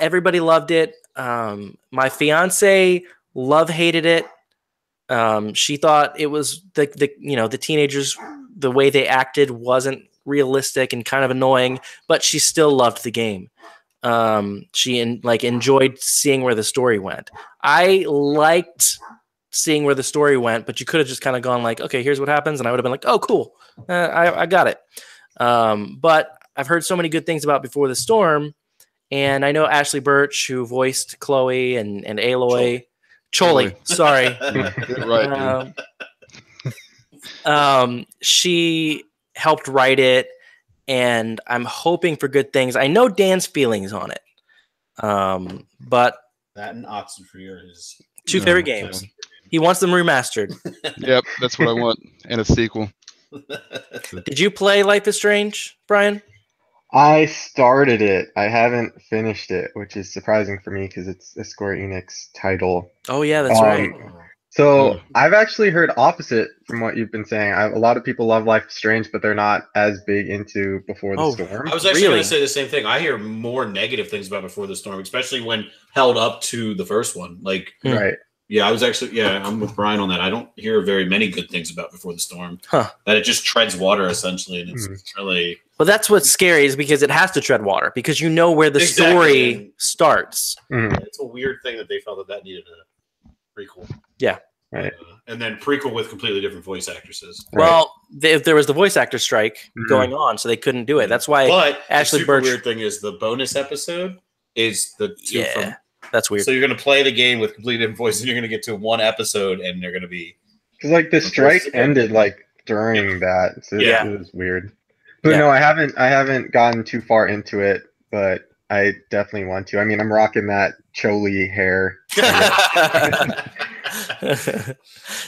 Everybody loved it. My fiance hated it. She thought it was the teenagers, the way they acted wasn't realistic and kind of annoying, but she still loved the game. She enjoyed seeing where the story went. I liked seeing where the story went, but you could have just kind of gone like, okay, here's what happens, and I would have been like, oh, cool, I got it. But I've heard so many good things about Before the Storm, and I know Ashley Birch, who voiced Chloe and Aloy, Choli, sorry, right. She helped write it. And I'm hoping for good things. I know Dan's feelings on it, but that and Oxenfree are his 2 favorite games. He wants them remastered. Yep, that's what I want, and a sequel. Did you play Life is Strange, Brian? I started it. I haven't finished it, which is surprising for me because it's a Square Enix title. Oh yeah, that's right. So I've actually heard opposite from what you've been saying. A lot of people love Life is Strange, but they're not as big into Before the Storm. I was actually going to say the same thing. I hear more negative things about Before the Storm, especially when held up to the first one. Like, right. Yeah, I'm with Brian on that. I don't hear very many good things about Before the Storm. That it just treads water essentially, and it's really. Well, that's what's scary is because it has to tread water because you know where the story starts. It's a weird thing that they felt that needed a prequel. Yeah. Right. And then prequel with completely different voice actresses. Well, there was the voice actor strike going on, so they couldn't do it. That's why. But Ashley the super Birch. Weird thing is the bonus episode is the two from. That's weird. So you're going to play the game with completely different voices, and you're going to get to one episode, and they're going to be. Because the strike ended during that, so it was weird. But no, I haven't gotten too far into it, but I definitely want to. I mean, I'm rocking that Choli hair.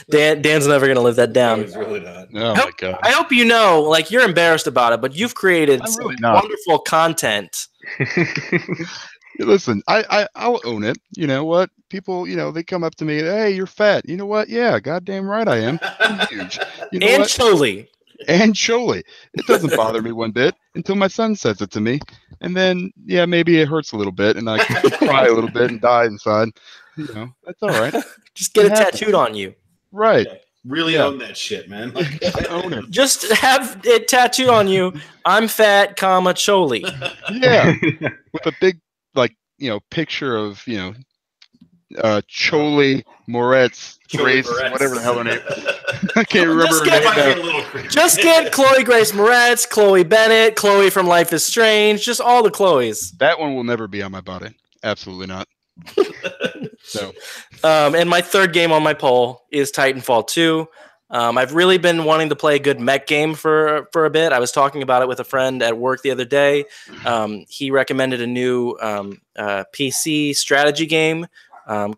Dan's never gonna live that down. No, he's really not. Oh my god! I hope you know, you're embarrassed about it, but you've created some wonderful content. Listen, I'll own it. You know what? People, they come up to me, hey, you're fat. You know what? Yeah, goddamn right I am. I'm huge. You know and what? Choli. And Choli. It doesn't bother me one bit until my son says it to me. And then, maybe it hurts a little bit and I cry a little bit and die inside. That's all right. Just get it tattooed on you. Right. Yeah. Really own that shit, man. Own it. Just have it tattooed on you. I'm fat, Choli. Yeah. With a big, picture of, Choli, Moretz, Grace, whatever the hell her name is. I can't remember her name. Just get Chloe Grace Moretz, Chloe Bennett, Chloe from Life is Strange, just all the Chloes. That one will never be on my body. Absolutely not. So, and my third game on my poll is Titanfall 2. I've really been wanting to play a good mech game for a bit. I was talking about it with a friend at work the other day. He recommended a new PC strategy game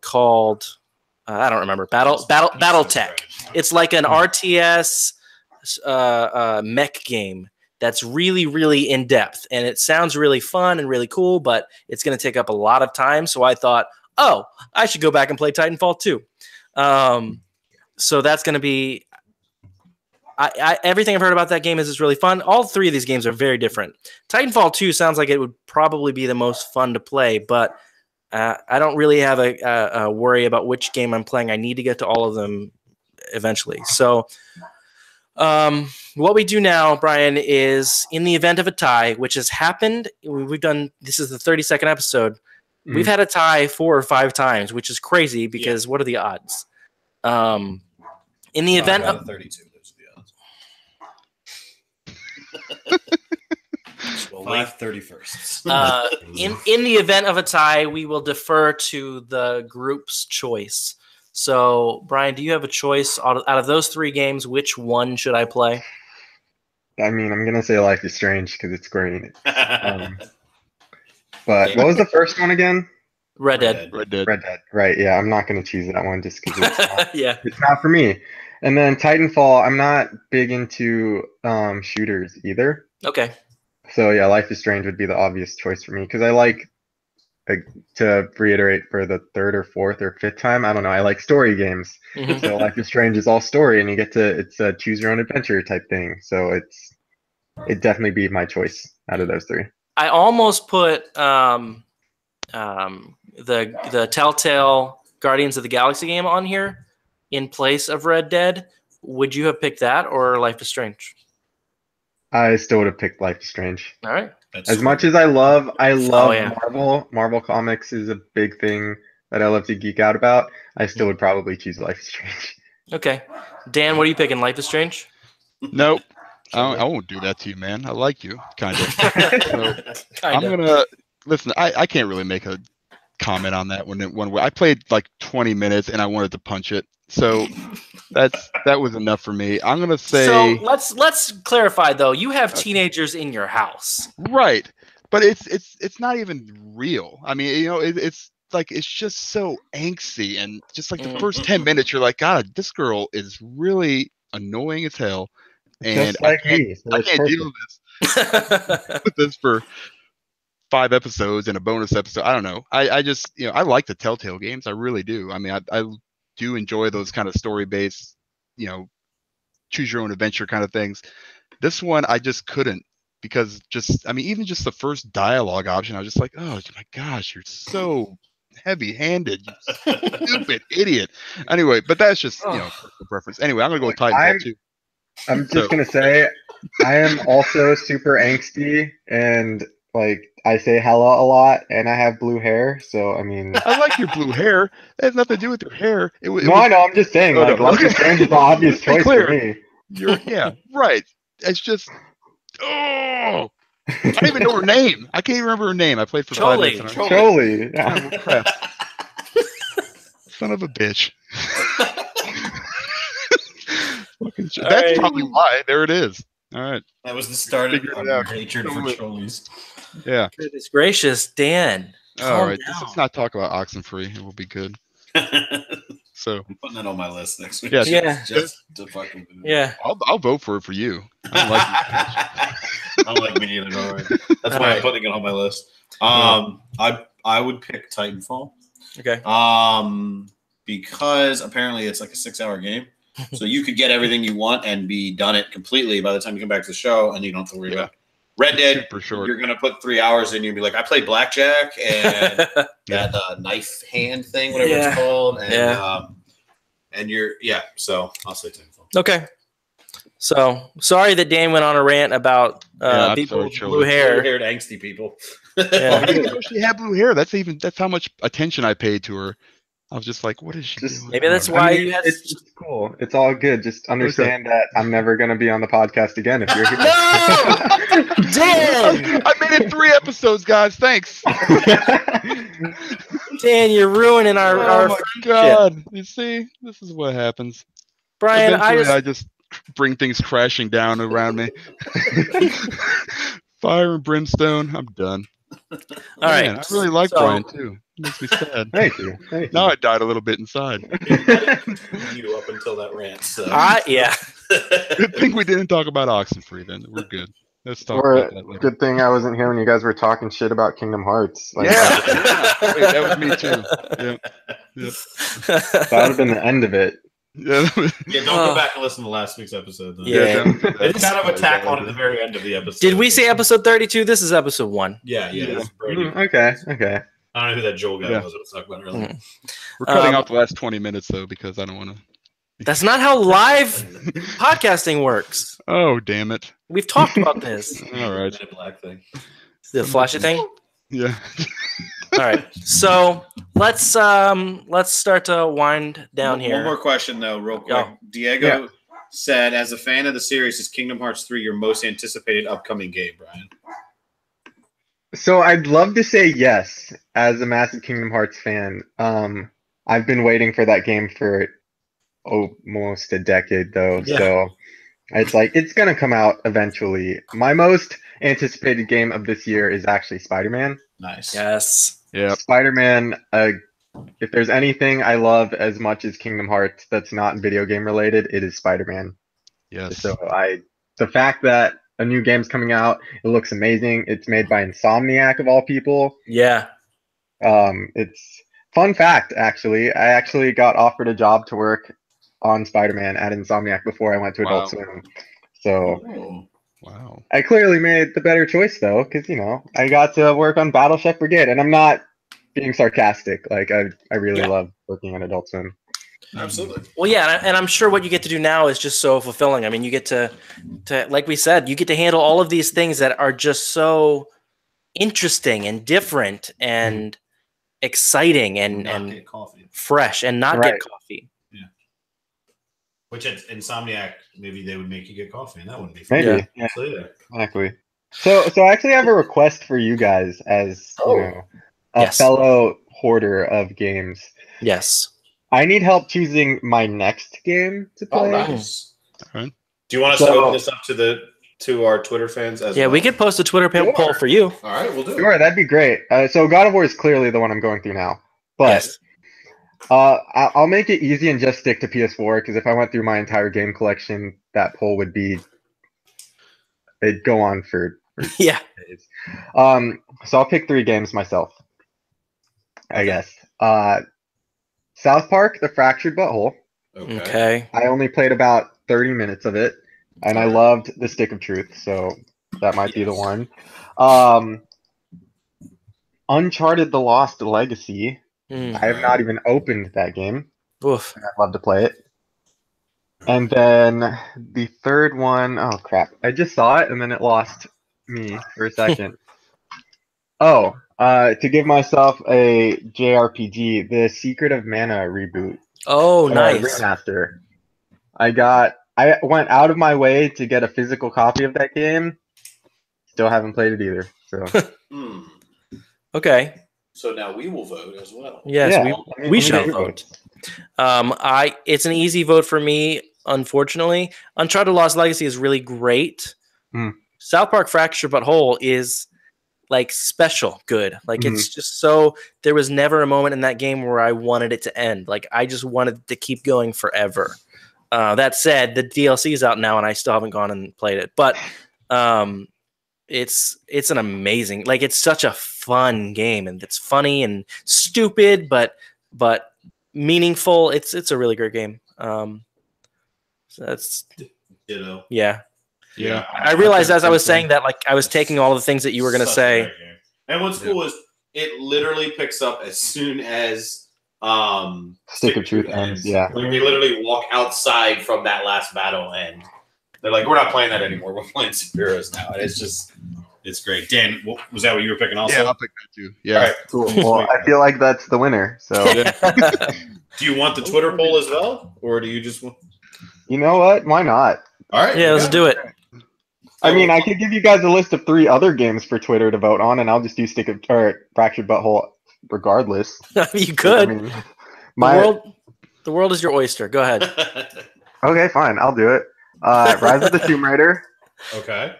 called I don't remember Battle Tech. It's like an RTS mech game that's really, really in depth, and it sounds really fun and really cool, but it's going to take up a lot of time. So I thought, oh, I should go back and play Titanfall 2. So that's going to be. Everything I've heard about that game is it's really fun. All three of these games are very different. Titanfall 2 sounds like it would probably be the most fun to play, but I don't really have a worry about which game I'm playing. I need to get to all of them eventually. So what we do now, Brian, is in the event of a tie, which has happened, this is the 32nd episode. Mm-hmm. We've had a tie 4 or 5 times, which is crazy because what are the odds? In the event of 32, those are the odds. 5/31. In the event of a tie, we will defer to the group's choice. So, Brian, do you have a choice out of those 3 games? Which one should I play? I mean, I'm gonna say Life is Strange because it's great. But what was the first one again? Red Dead. Right. Yeah, I'm not gonna choose that one just because it's not for me. And then Titanfall, I'm not big into shooters either. Okay. So yeah, Life is Strange would be the obvious choice for me because I like, to reiterate for the 3rd or 4th or 5th time, I don't know, I like story games. Mm-hmm. So Life is Strange is all story, and it's a choose your own adventure type thing. So it'd definitely be my choice out of those 3. I almost put the Telltale Guardians of the Galaxy game on here in place of Red Dead. Would you have picked that or Life is Strange? I still would have picked Life is Strange. All right. As much as I love Marvel. Marvel Comics is a big thing that I love to geek out about. I still would probably choose Life is Strange. Okay. Dan, what are you picking? Life is Strange? Nope. I won't do that to you, man. I like you, kind of. So I'm gonna listen. I can't really make a comment on that one. I played like 20 minutes and I wanted to punch it. So that was enough for me. I'm gonna say. So let's clarify though. You have teenagers in your house, right? But it's not even real. I mean, it's like it's just so angsty, and just like the first 10 minutes, you're like, God, this girl is really annoying as hell, and just like me. I can't deal with this for 5 episodes and a bonus episode. I don't know. I just I like the Telltale games. I really do. I mean, I do enjoy those kind of story-based, choose your own adventure kind of things. This one I just couldn't, because even just the first dialogue option, I was just like, oh my gosh, you're so heavy-handed, you stupid idiot. Anyway, but that's just personal preference. Anyway, I'm gonna go with Titanfall 2. I'm just gonna say I am also super angsty, and like I say hello a lot, and I have blue hair, so I mean. I like your blue hair. It has nothing to do with your hair. I know. I'm just saying, Life is Strange is the obvious choice for me. Right. It's just, I don't even know her name. I can't even remember her name. I played for 5 minutes. Chole. Yeah. Oh, crap. Son of a bitch. That's probably why. There it is. All right. That was the start of our hatred for Cholies. Yeah. Goodness gracious, Dan. All right. Let's not talk about Oxenfree. It will be good. So I'm putting that on my list next week. Yeah. Just to fucking. Yeah. I'll vote for it for you. I don't like you. I don't like me either. All right. That's why I'm putting it on my list. I would pick Titanfall. Okay. Because apparently it's like a 6-hour game. So you could get everything you want and be done it completely by the time you come back to the show, and you don't have to worry about it. Red Dead, you're going to put 3 hours in, you'll be like, I played blackjack and that knife hand thing, whatever it's called. And, so I'll say Titanfall. Okay. So sorry that Dan went on a rant about people with blue hair. Blue-haired, angsty people. Yeah. She had blue hair. That's how much attention I paid to her. I was just like, what is she doing? Maybe that's I why I mean, you had. it's cool. It's all good. Just understand that I'm never gonna be on the podcast again if you're here. No! Dan! I made it 3 episodes, guys. Thanks. Dan, you're ruining our Oh my friendship. god! You see, this is what happens. Brian, Eventually, I I just bring things crashing down around me. Fire and brimstone. I'm done. all right. Man, I really like so- Brian too. It makes me sad. Thank you. Thank Now you. I died a little bit inside. You up until that rant. So. Yeah. Good thing we didn't talk about Oxenfree then. We're good. Let's talk Or about that later. good thing I wasn't here when you guys were talking shit about Kingdom Hearts. Like, Yeah. Wait, that was me too. Yeah. that would have been the end of it. Yeah. Yeah, don't go back and listen to last week's episode. Then. Yeah. It's kind of a tack on at the very end of the episode. Did we say episode 32? This is episode 1. Yeah. It's Brady. Okay. I don't know who that Joel guy Yeah. was that was talking about earlier. We're cutting Um, out the last 20 minutes though because I don't want to. That's not how live podcasting works. Oh, damn it. We've talked about this. All right. That black thing. The flashy thing. Yeah. All right. So let's start to wind down here. One more question though, real quick. Go. Diego said, as a fan of the series, is Kingdom Hearts 3 your most anticipated upcoming game, Brian? So I'd love to say yes, as a massive Kingdom Hearts fan. I've been waiting for that game for almost a decade though. Yeah. So it's like it's gonna come out eventually. My most anticipated game of this year is actually Spider-Man. Nice. Yes. Yep. Spider-Man, if there's anything I love as much as Kingdom Hearts that's not video game related, it is Spider-Man. Yes. So the fact that a new game's coming out, it looks amazing. It's made by Insomniac of all people. Yeah. It's fun fact actually. I actually got offered a job to work on Spider-Man at Insomniac before I went to Adult Swim. So Oh. Wow. I clearly made the better choice though, because I got to work on Battle Chef Brigade, and I'm not being sarcastic. Like I really love working on Adult Swim. Absolutely. Well, yeah, and I'm sure what you get to do now is just so fulfilling. I mean, you get to like we said, you get to handle all of these things that are just so interesting and different and exciting Not and get coffee. fresh and not Right. get coffee. Which at Insomniac, maybe they would make you get coffee, and that wouldn't be Maybe. Yeah. Yeah, So, yeah. exactly. So I actually have a request for you guys as a Yes. fellow hoarder of games. Yes. I need help choosing my next game to Oh, play. nice. Alright. Do you want us to open this up to our Twitter fans as Yeah, well? we could post a Twitter poll for you. All right, we'll do it. Sure, that'd be great. So God of War is clearly the one I'm going through now, but Yes. I'll make it easy and just stick to PS4 because if I went through my entire game collection, that poll it'd go on for Yeah. days. So I'll pick 3 games myself, I guess. South Park: The Fractured Butthole. Okay. I only played about 30 minutes of it, and I loved The Stick of Truth, so that might be the one. Uncharted: The Lost Legacy. Mm. I have not even opened that game. Oof. I'd love to play it. And then the third one, oh crap. I just saw it and then it lost me for a second. To give myself a JRPG, the Secret of Mana reboot. Oh, nice. Remaster. I went out of my way to get a physical copy of that game. Still haven't played it either. So Okay. So now we will vote as well. Yes, Yeah, we let shall me vote. It's an easy vote for me, unfortunately. Uncharted Lost Legacy is really great. South Park Fracture But Whole is like special good. Like it's just so there was never a moment in that game where I wanted it to end. Like I just wanted to keep going forever. That said, the DLC is out now and I still haven't gone and played it. But it's an amazing, like it's such a fun game and it's funny and stupid but meaningful. It's a really great game. So that's Yeah. I realized as I was saying that, like I was taking all the things that you were gonna say. And what's cool is it literally picks up as soon as Stick of Truth ends. Yeah. Like they literally walk outside from that last battle and they're like, we're not playing that anymore. We're playing Sephiroth now. And it's just It's great. Dan, was that what you were picking also? Yeah, I'll pick that too. Yeah. All right. Cool. Well, I feel like that's the winner. So Do you want the Twitter poll as well, or do you just want? you know what? Why not? All right. Yeah, let's do it. I mean, I could give you guys a list of 3 other games for Twitter to vote on, and I'll just do Fractured Butthole regardless. You could. I mean, The world is your oyster. Go ahead. Okay, fine. I'll do it. Rise of the Tomb Raider. Okay.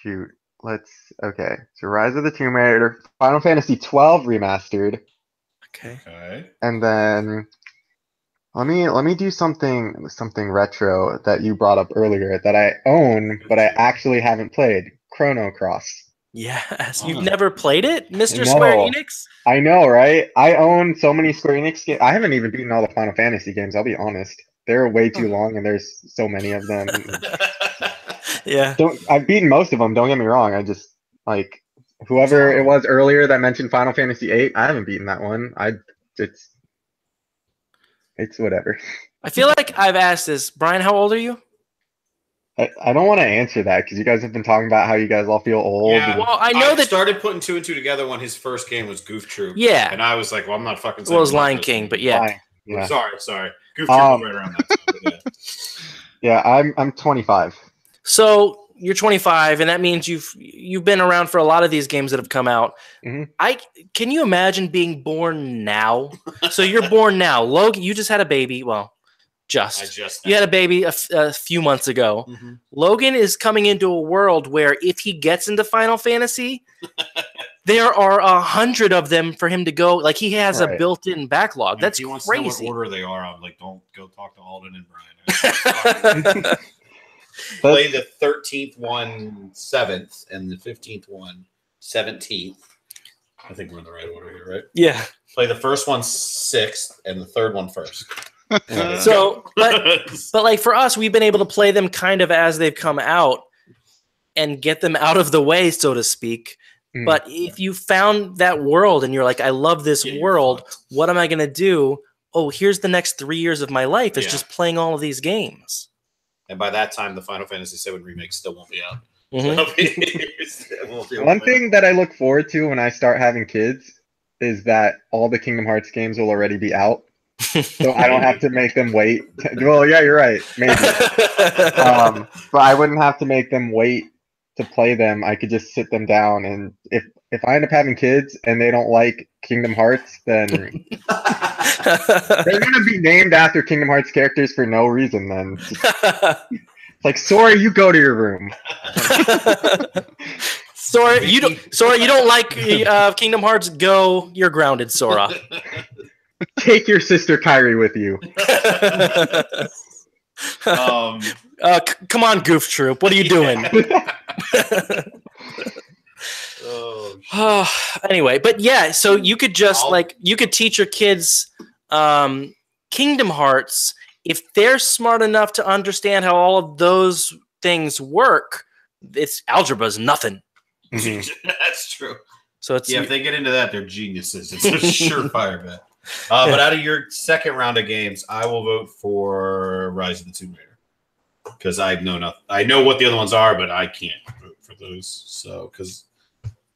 Shoot. Okay. So Rise of the Tomb Raider, Final Fantasy 12 remastered, Okay. Okay. and then let me do something retro that you brought up earlier that I own but I actually haven't played. Chrono Cross. Yes. Oh. You've never played it, Mr. No. Square Enix? I know, right? I own so many Square Enix games. I haven't even beaten all the Final Fantasy games, I'll be honest. They're way too long and there's so many of them. Yeah. I've beaten most of them, don't get me wrong. I just like whoever it was earlier that mentioned Final Fantasy VIII, I haven't beaten that one. It's whatever. I feel like I've asked this. Brian, how old are you? I don't want to answer that because you guys have been talking about how you guys all feel old. Yeah. and- Well, I know that. started putting 2 and 2 together when his first game was Goof Troop. Yeah. And I was like, well, I'm not fucking. Well, it was saying Lion this. King, but yeah. Fine. Yeah. Sorry. Goof Troop was right around that time. But yeah. Yeah, I'm 25. So you're 25, and that means you've been around for a lot of these games that have come out. Mhm. Can you imagine being born now? So you're born now, Logan. You just had a baby. Well, you had a baby a few months ago. Mm-hmm. Logan is coming into a world where if he gets into Final Fantasy, there are 100 of them for him to go. Like he has a Right. built-in backlog. And That's if he wants to know crazy. what order they are, I'm like, don't go talk to Alden and Brian. Play the 13th one 7th and the 15th one 17th. I think we're in the right order here, right? Yeah. Play the first one 6th and the third one 1st. So, but like for us, we've been able to play them kind of as they've come out and get them out of the way, so to speak. Mm. But if you found that world and you're like, I love this Yeah, you're world, fucked. what am I going to do? Oh, here's the next 3 years of my life is Yeah. just playing all of these games. And by that time, the Final Fantasy VII remake still won't be out. Mhm. It won't be One out. thing that I look forward to when I start having kids is that all the Kingdom Hearts games will already be out. So I don't have to make them wait. Well, yeah, you're right. Maybe. But I wouldn't have to make them wait to play them. I could just sit them down, and if I end up having kids and they don't like Kingdom Hearts, then they're gonna be named after Kingdom Hearts characters for no reason. Then it's like, Sora, you go to your room. Sora, you don't like Kingdom Hearts? Go, you're grounded, Sora. Take your sister Kyrie with you. Come on, Goof Troop. What are you doing? Anyway, but yeah, so you could just you could teach your kids Kingdom Hearts if they're smart enough to understand how all of those things work. It's algebra is nothing. That's true. So it's if they get into that, they're geniuses. It's a surefire bet. But out of your second round of games, I will vote for Rise of the Tomb Raider because I know nothing. I know what the other ones are, but I can't vote for those. So because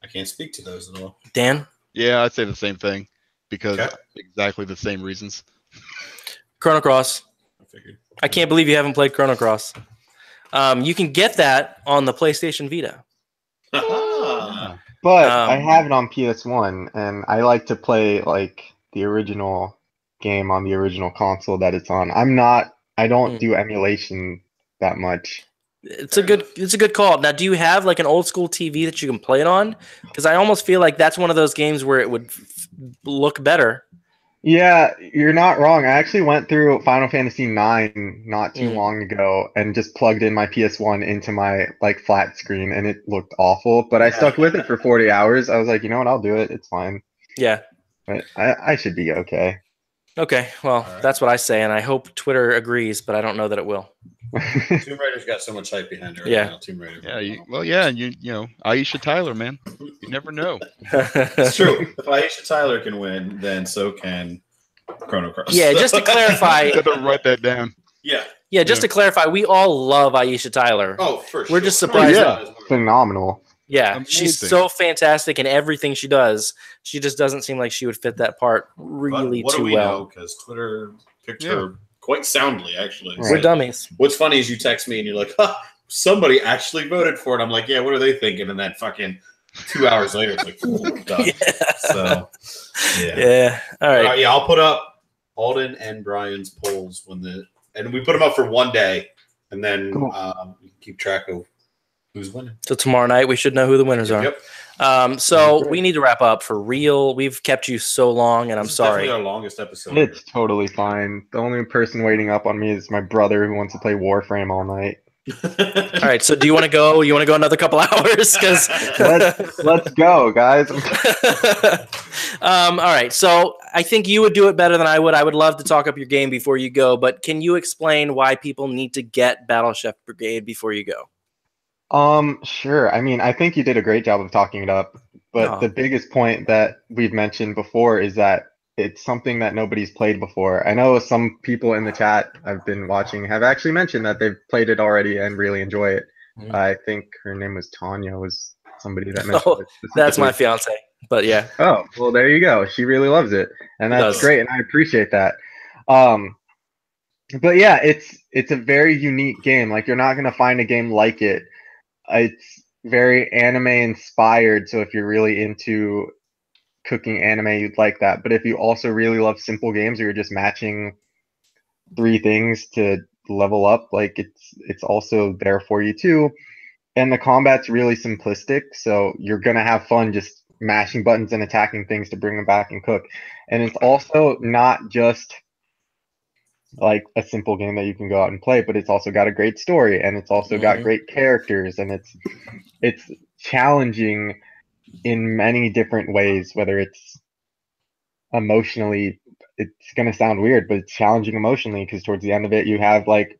I can't speak to those at all. Dan? Yeah, I'd say the same thing because Okay. exactly the same reasons. Chrono Cross. I figured. I can't believe you haven't played Chrono Cross. You can get that on the PlayStation Vita. But I have it on PS1, and I like to play like the original game on the original console that it's on. I don't do emulation that much. It's a good call. Now, do you have like an old school TV that you can play it on? Because I almost feel like that's one of those games where it would look better. Yeah, you're not wrong. I actually went through Final Fantasy IX not too long ago and just plugged in my PS1 into my like flat screen, and it looked awful. But I stuck with it for 40 hours. I was like, you know what? I'll do it. It's fine. Yeah. But I should be okay. Okay. Well, right. That's what I say, and I hope Twitter agrees, but I don't know that it will. Tomb Raider's got so much hype behind her. Yeah. Right now, Tomb Raider. Yeah, and you know, Aisha Tyler, man. You never know. It's true. If Aisha Tyler can win, then so can Chrono Cross. Yeah, just to clarify, Gotta write that down. Yeah, just to clarify, we all love Aisha Tyler. Oh, for sure. We're just surprised. Phenomenal. Yeah, Amazing. she's so fantastic in everything she does. She just doesn't seem like she would fit that part really what too do we well. know? Because Twitter picked her quite soundly, actually. We're dummies. What's funny is you text me and you're like, somebody actually voted for it. I'm like, yeah, what are they thinking? And then fucking 2 hours later, it's like, done. So, yeah. All right. Yeah, I'll put up Alden and Brian's polls and we put them up for 1 day, and then we can keep track of who's winning. So tomorrow night we should know who the winners are. Yep. So we need to wrap up for real. We've kept you so long, and I'm sorry. Definitely our longest episode. It's totally fine. The only person waiting up on me is my brother who wants to play Warframe all night. All right. So do you want to go? You want to go another couple hours? Because let's go, guys. All right. So I think you would do it better than I would. I would love to talk up your game before you go, but can you explain why people need to get Battle Chef Brigade before you go? Sure. I mean, I think you did a great job of talking it up, but the biggest point that we've mentioned before is that it's something that nobody's played before. I know some people in the chat I've been watching have actually mentioned that they've played it already and really enjoy it. I think her name was Tanya, was somebody that mentioned it. That's my fiance, but yeah. Oh, well, there you go. She really loves it, and that's great, and I appreciate that. But yeah, it's a very unique game. Like, you're not going to find a game like it. It's very anime inspired, so if you're really into cooking anime, you'd like that. But if you also really love simple games or you're just matching 3 things to level up, like, it's also there for you too. And the combat's really simplistic, so you're gonna have fun just mashing buttons and attacking things to bring them back and cook. And it's also not just like a simple game that you can go out and play, but it's also got a great story, and it's also got great characters, and it's challenging in many different ways, whether it's emotionally, it's going to sound weird, but it's challenging emotionally, because towards the end of it, you have, like,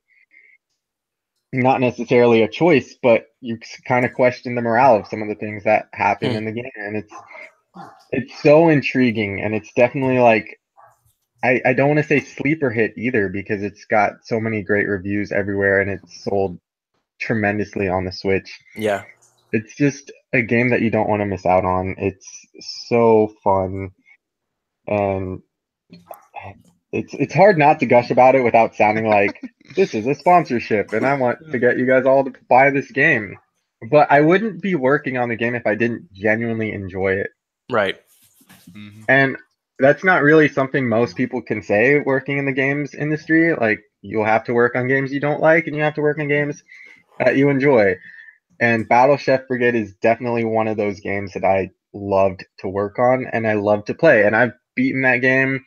not necessarily a choice, but you kind of question the morale of some of the things that happen in the game. And it's so intriguing, and it's definitely, like, I don't want to say sleeper hit either, because it's got so many great reviews everywhere, and it's sold tremendously on the Switch. Yeah. It's just a game that you don't want to miss out on. It's so fun, and it's hard not to gush about it without sounding like this is a sponsorship and I want to get you guys all to buy this game. But I wouldn't be working on the game if I didn't genuinely enjoy it. Right. And that's not really something most people can say working in the games industry. Like, you'll have to work on games you don't like, and you have to work on games that you enjoy. And Battle Chef Brigade is definitely one of those games that I loved to work on and I love to play. And I've beaten that game,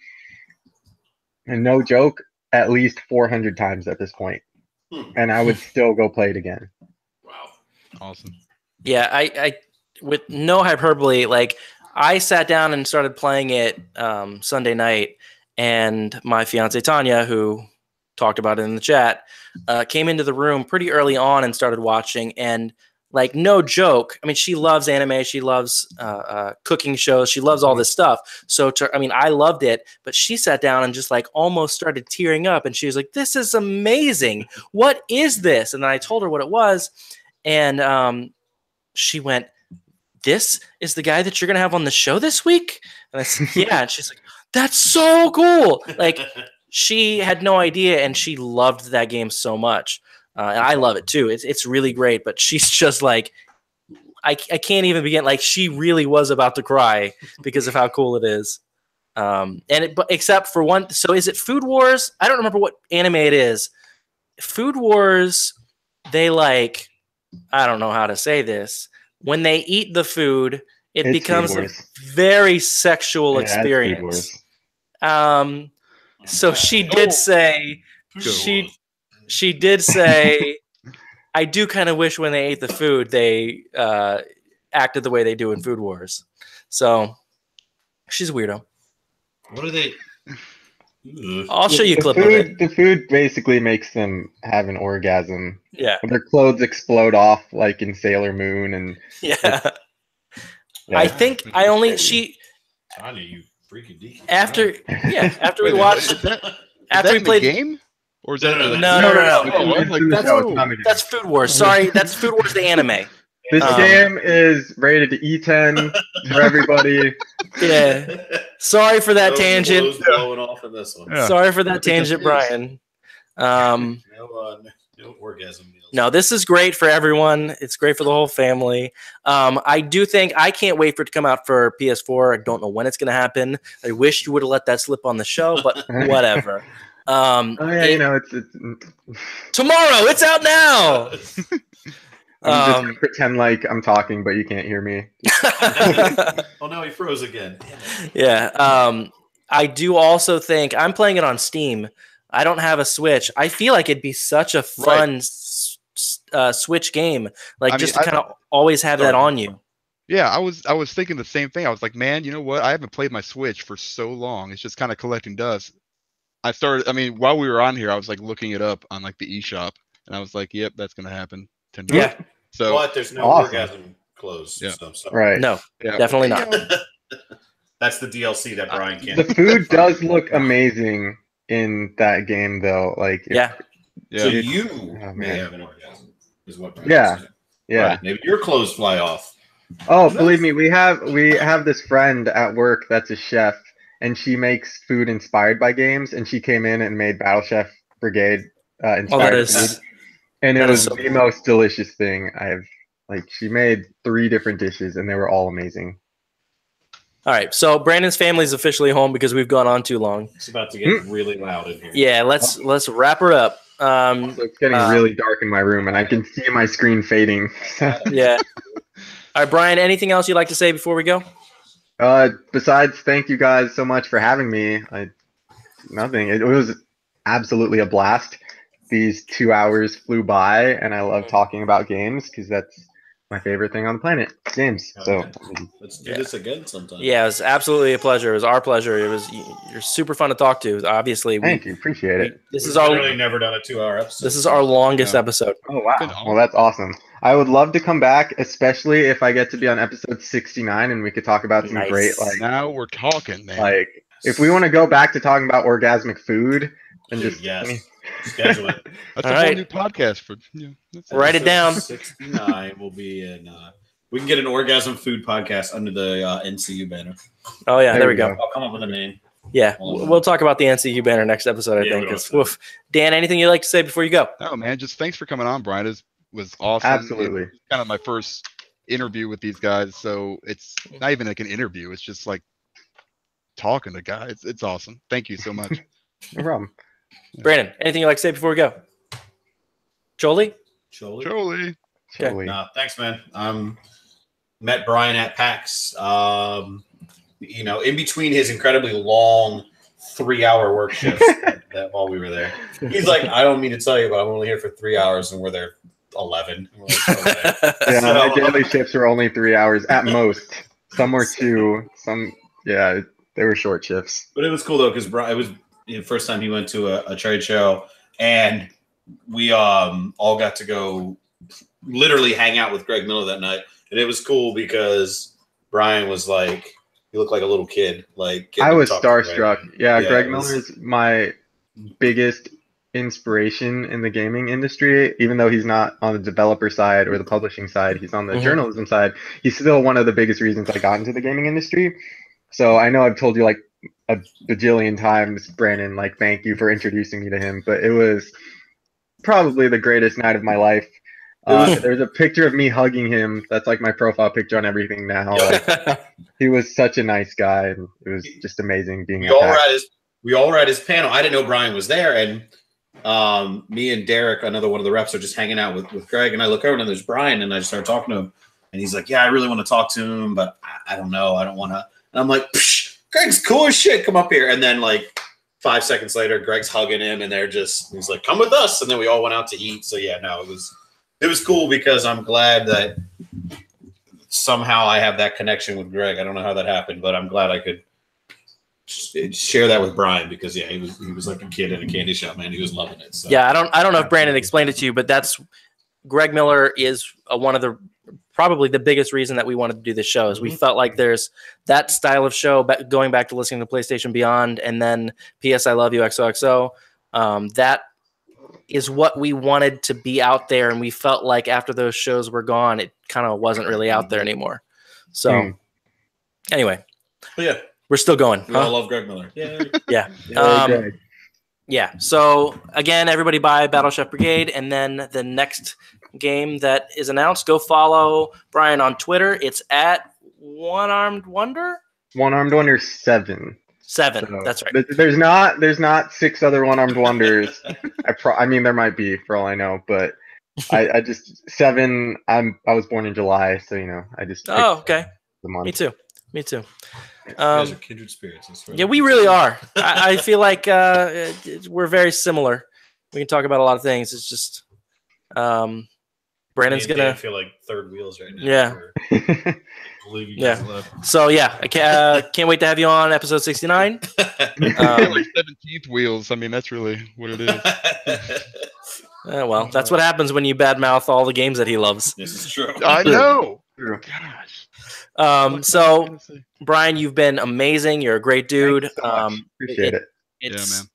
and no joke, at least 400 times at this point. And I would still go play it again. Wow. Awesome. Yeah, I with no hyperbole, like, I sat down and started playing it Sunday night, and my fiance Tanya, who talked about it in the chat, came into the room pretty early on and started watching. And, like, no joke, I mean, she loves anime, she loves cooking shows, she loves all this stuff. So, I loved it, but she sat down and just, like, almost started tearing up, and she was like, "This is amazing. What is this?" And then I told her what it was, and she went, "This is the guy that you're gonna have on the show this week?" And I said, "Yeah." And she's like, "That's so cool!" Like, she had no idea, and she loved that game so much. And I love it too. It's really great, but she's just like, I can't even begin. Like, she really was about to cry because of how cool it is. But except for one, so is it Food Wars? I don't remember what anime it is. Food Wars, they, like, I don't know how to say this. When they eat the food, it becomes a very sexual experience. So she did say, she did say, I do kind of wish when they ate the food, they acted the way they do in Food Wars. So she's a weirdo. What are they? I'll show you a clip of it. The food basically makes them have an orgasm. Yeah. Their clothes explode off like in Sailor Moon, and yeah. I think I only Tanya, you freaking deaky. after we watched after we played the game. Or is that No. Oh, I was like, That's- it's not a game. That's Food Wars. Sorry, that's Food Wars the anime. This game is rated E10 for everybody. Yeah. Sorry for that No tangent. clothes blowing off in this one. Yeah. Sorry for that tangent, Brian. No orgasm meals. No, this is great for everyone. It's great for the whole family. I do think I can't wait for it to come out for PS4. I don't know when it's going to happen. I wish you would have let that slip on the show, but whatever. Oh yeah, it's Tomorrow, it's out now. I'm just gonna pretend like I'm talking, but you can't hear me. Oh no, he froze again. Yeah. I do also think I'm playing it on Steam. I don't have a Switch. I feel like it'd be such a fun Switch game, to kind of always have that on you. Yeah, I was thinking the same thing. I was like, man, you know what? I haven't played my Switch for so long. It's just kind of collecting dust. While we were on here, I was like looking it up on like the eShop, and I was like, yep, that's gonna happen. 10 Yeah. So, But there's no Awesome. orgasm clothes. Yeah. So. Right. No, yeah. definitely not. That's the DLC that Brian can't. The food does look amazing in that game, though. Yeah. So Yeah. you Oh, may man. have an orgasm, is what Brian Yeah. said. Yeah. Right. Maybe your clothes fly off. Oh, believe me, we have this friend at work that's a chef, and she makes food inspired by games. And she came in and made Battle Chef Brigade inspired food, and it was the most delicious thing I've. She made 3 different dishes, and they were all amazing. All right, so Brandon's family's officially home because we've gone on too long. It's about to get really loud in here. Yeah, let's wrap her up. So it's getting really dark in my room, and I can see my screen fading. Yeah. All right, Brian, anything else you'd like to say before we go? Besides, thank you guys so much for having me. Nothing. It was absolutely a blast. These 2 hours flew by, and I love talking about games because that's my favorite thing on the planet, games. So Let's do this again sometime. Yeah, it was absolutely a pleasure. It was our pleasure. You're super fun to talk to. Obviously, thank you, appreciate it. We've literally never done a 2-hour episode. This is our longest episode. Oh wow! Well, that's awesome. I would love to come back, especially if I get to be on episode 69, and we could talk about some great Now we're talking, man. If we want to go back to talking about orgasmic food, and Dude, just schedule it. That's All a whole right. new podcast for. Write it down. 69 will be in. We can get an orgasm food podcast under the NCU banner. Oh yeah, there we go. I'll come up with a name. Yeah, we'll talk about the NCU banner next episode. I think. Woof. Dan, anything you'd like to say before you go? No, man. Just thanks for coming on, Brian. It was awesome. Absolutely. It was kind of my first interview with these guys, so it's not even like an interview. It's just like talking to guys. It's awesome. Thank you so much. No problem. Brandon, anything you'd like to say before we go? Jolie? Jolie. Okay. Nah, thanks, man. Met Brian at PAX. In between his incredibly long 3-hour work shifts that while we were there, he's like, I don't mean to tell you, but I'm only here for 3 hours, and we're there 11. And we're like, okay. Yeah, my daily shifts were only 3 hours at most. Some were 2. Some, they were short shifts. But it was cool though, because it was the first time he went to a trade show, and we all got to go literally hang out with Greg Miller that night, and it was cool because Brian was like, he looked like a little kid. I was starstruck. Yeah, Greg Miller is my biggest inspiration in the gaming industry. Even though he's not on the developer side or the publishing side, he's on the journalism side. He's still one of the biggest reasons I got into the gaming industry. So I know I've told you like a bajillion times, Brandon, thank you for introducing me to him. But it was probably the greatest night of my life. There's a picture of me hugging him. That's like my profile picture on everything now. He was such a nice guy, and it was just amazing being. We all were at his panel. I didn't know Brian was there, and me and Derek, another one of the reps, are just hanging out with Greg. And I look over and there's Brian, and I just start talking to him, and he's like, "Yeah, I really want to talk to him, but I don't know. I don't want to." And I'm like, Psh, "Greg's cool as shit. Come up here." And then 5 seconds later, Greg's hugging him, and he's like, "Come with us." And then we all went out to eat. So yeah, no, it was cool because I'm glad that somehow I have that connection with Greg. I don't know how that happened, but I'm glad I could share that with Brian because he was like a kid in a candy shop, man. He was loving it. So. Yeah, I don't know if Brandon explained it to you, but that's Greg Miller is one of the probably the biggest reason that we wanted to do this show is we felt like there's that style of show going back to listening to PlayStation Beyond and then PS I Love You XOXO. That is what we wanted to be out there, and we felt like after those shows were gone, it kind of wasn't really out there anymore. So anyway, But yeah, we're still going. we all love Greg Miller. Yeah. Yeah. Okay. Yeah. So again, everybody buy Battle Chef Brigade, and then the next game that is announced, go follow Brian on Twitter. It's at One Armed Wonder. One Armed Wonder 7. 7. So, That's right. There's not 6 other One Armed Wonders. I mean, there might be for all I know, but I just 7. I was born in July, so I just. Oh, okay. The month. Me too. Me too. You guys are kindred spirits. I swear. Yeah, we really are. I feel like we're very similar. We can talk about a lot of things. It's just Brandon's gonna feel like third wheels right now. Yeah. Believe you guys love. So yeah, I can't wait to have you on episode 69. Like 17th wheels. I mean, that's really what it is. Well, that's what happens when you badmouth all the games that he loves. This is true. I know. Gosh. So Brian, you've been amazing. You're a great dude. Appreciate it. It's, man.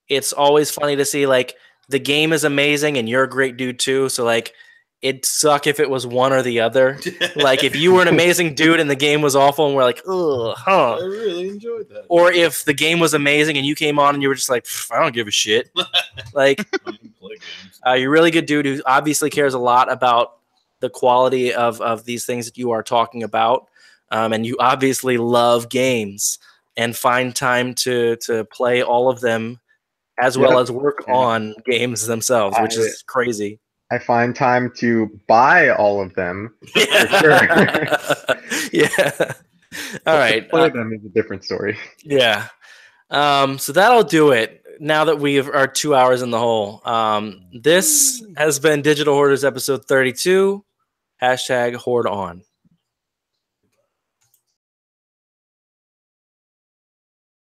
It's always funny to see like the game is amazing and you're a great dude too. So like it'd suck if it was one or the other. Like if you were an amazing dude and the game was awful and we're like, ugh, huh. I really enjoyed that. Or if the game was amazing and you came on and you were just like, I don't give a shit. Like you're a really good dude who obviously cares a lot about the quality of these things that you are talking about. And you obviously love games and find time to play all of them as well as work on games themselves, which is crazy. I find time to buy all of them. Yeah. For sure. Yeah. All right. Play them is a different story. Yeah. So that'll do it. Now that we are 2 hours in the hole, this has been Digital Hoarders episode 32. #Hoard on.